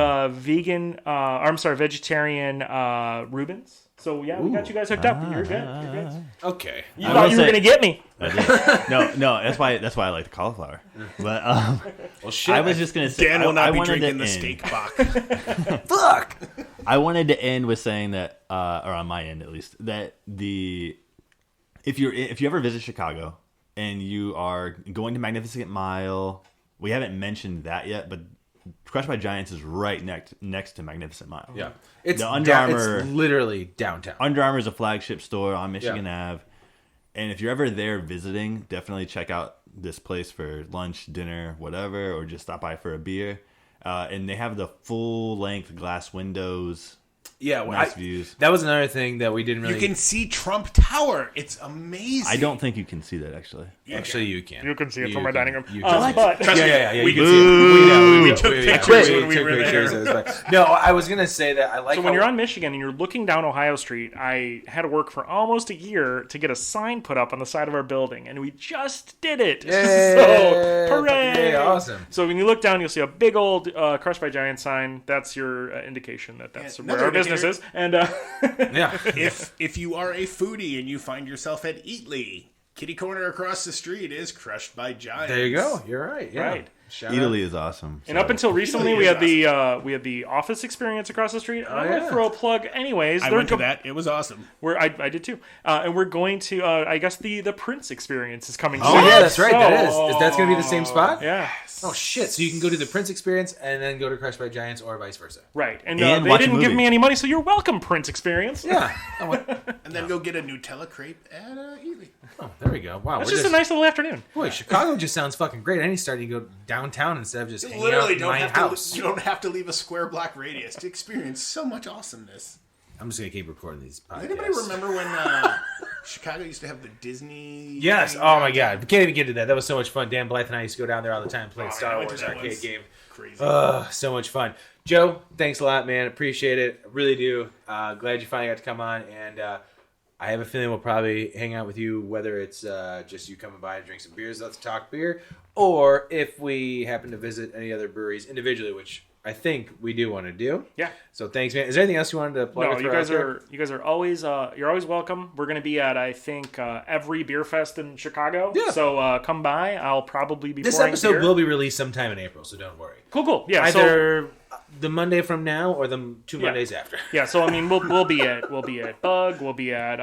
vegetarian Reubens. So yeah, we got you guys hooked up. You're good. You're good. Okay. You thought you were gonna get me. No. That's why I like the cauliflower. But well, shit. I was just gonna say Dan will not be wanted drinking to the end- steak bock. Fuck. I wanted to end with saying that, or on my end at least, that if you ever visit Chicago and you are going to Magnificent Mile, we haven't mentioned that yet, but Crushed by Giants is right next to Magnificent Mile. Yeah, it's the Under Armour. It's literally downtown. Under Armour is a flagship store on Michigan Ave, and if you're ever there visiting, definitely check out this place for lunch, dinner, whatever, or just stop by for a beer. And they have the full-length glass windows. Yeah, nice views. That was another thing that we didn't really. You can see Trump Tower. It's amazing. I don't think you can see that actually. Actually, you can. You can see it from my dining room. But Trust me, yeah. we You can can see it. We took pictures when we were there. No, I was gonna say that I like. So when you're on Michigan and you're looking down Ohio Street, I had to work for almost a year to get a sign put up on the side of our building, and we just did it. So hooray! Awesome. So when you look down, you'll see a big old Crushed by Giants sign. That's your indication that that's where our business is. And if you are a foodie and you find yourself at Eatly, kitty corner across the street is Crushed by Giants. There you go. You're right. Yeah. Right. Italy is awesome. And up until recently, we had the Office Experience across the street. I'm going to throw a plug anyways. I went to that. It was awesome. I did too. And we're going to, I guess the Prince Experience is coming soon. Oh, yeah, that's right. That is that's going to be the same spot? Yeah. Oh, shit. So you can go to the Prince Experience and then go to Crushed by Giants or vice versa. Right. And And they watch a didn't give movie. me any money, so you're welcome, Prince Experience. Yeah. And then go get a Nutella crepe at Eatly. Oh, there we go. Wow. It's just a nice little afternoon. Boy, Chicago just sounds fucking great. I need to start to go downtown instead of just hanging Literally, out in my house. you don't have to leave a square block radius to experience so much awesomeness. I'm just going to keep recording these podcasts. Does anybody remember when Chicago used to have the Disney? Yes. thing Oh, my downtown? God. We can't even get to that. That was so much fun. Dan Blythe and I used to go down there all the time playing Star I went to Wars that arcade once. game. Crazy. So much fun. Joe, thanks a lot, man. Appreciate it. I really do. Glad you finally got to come on. And I have a feeling we'll probably hang out with you, whether it's just you coming by and drink some beers, let's talk beer, or if we happen to visit any other breweries individually, which I think we do want to do. Yeah. So thanks, man. Is there anything else you wanted to plug? No, or you throw guys out there? are always you're always welcome. We're going to be at I think every beer fest in Chicago. Yeah. So come by. I'll probably be This pouring episode beer. will be released sometime in April, so don't worry. Cool. Yeah. Either the Monday from now or the 2 Mondays after. Yeah. So I mean, we'll be at Bug. We'll be at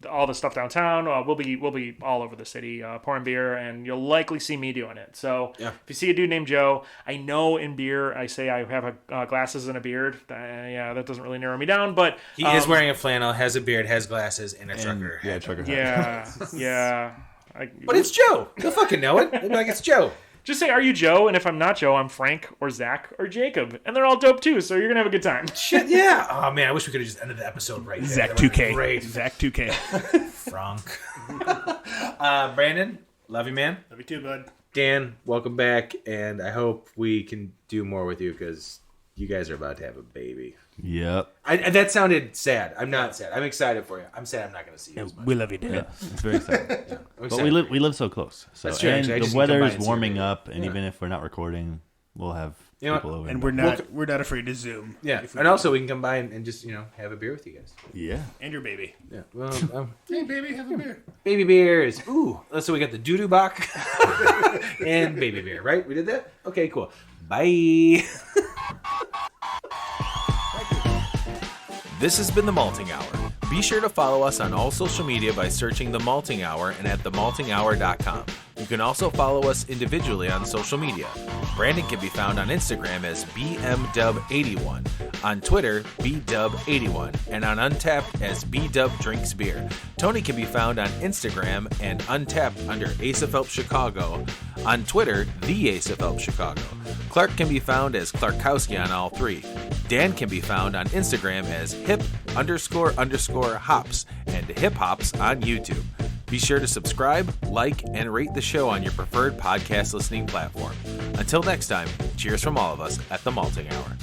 all the stuff downtown. We'll be all over the city pouring beer, and you'll likely see me doing it. So if you see a dude named Joe, I know in beer I say I have glasses and a beard. That doesn't really narrow me down, but he is wearing a flannel, has a beard, has glasses, and a trucker. Yeah, trucker hat. Yeah. But it's Joe. You'll fucking know it. They'll be like, it's Joe. Just say, are you Joe? And if I'm not Joe, I'm Frank or Zach or Jacob. And they're all dope too, so you're going to have a good time. Shit, yeah. Oh, man, I wish we could have just ended the episode right there. Zach That would've been 2K. Great. Zach 2K. Frank. Brandon, love you, man. Love you too, bud. Dan, welcome back, and I hope we can do more with you because you guys are about to have a baby. Yep. That sounded sad. I'm not sad. I'm excited for you. I'm sad I'm not going to see you as much. We love you, Dad. Yeah, it's very exciting. I'm But excited. we live so close. So That's true, and actually. I just the need to come weather by is and see warming you. up, and even if we're not recording, we'll have You know people over. And we're not afraid to Zoom. Yeah, If we and can. also we can come by and just, have a beer with you guys. yeah. And your baby. Yeah. Well, Hey, baby, have a beer. baby beers. Ooh. So we got the doo-doo Bock and baby beer, right? We did that? Okay, cool. Bye. This has been The Malting Hour. Be sure to follow us on all social media by searching The Malting Hour and at themaltinghour.com. You can also follow us individually on social media. Brandon can be found on Instagram as BMDub81, on Twitter, BDub81, and on Untapped as BDubDrinksBeer. Tony can be found on Instagram and Untapped under Ace of Help Chicago, on Twitter, The Ace of Help Chicago. Clark can be found as Clarkowski on all three. Dan can be found on Instagram as hip__hops and hip hops on YouTube. Be sure to subscribe, like, and rate the show on your preferred podcast listening platform. Until next time, cheers from all of us at The Malting Hour.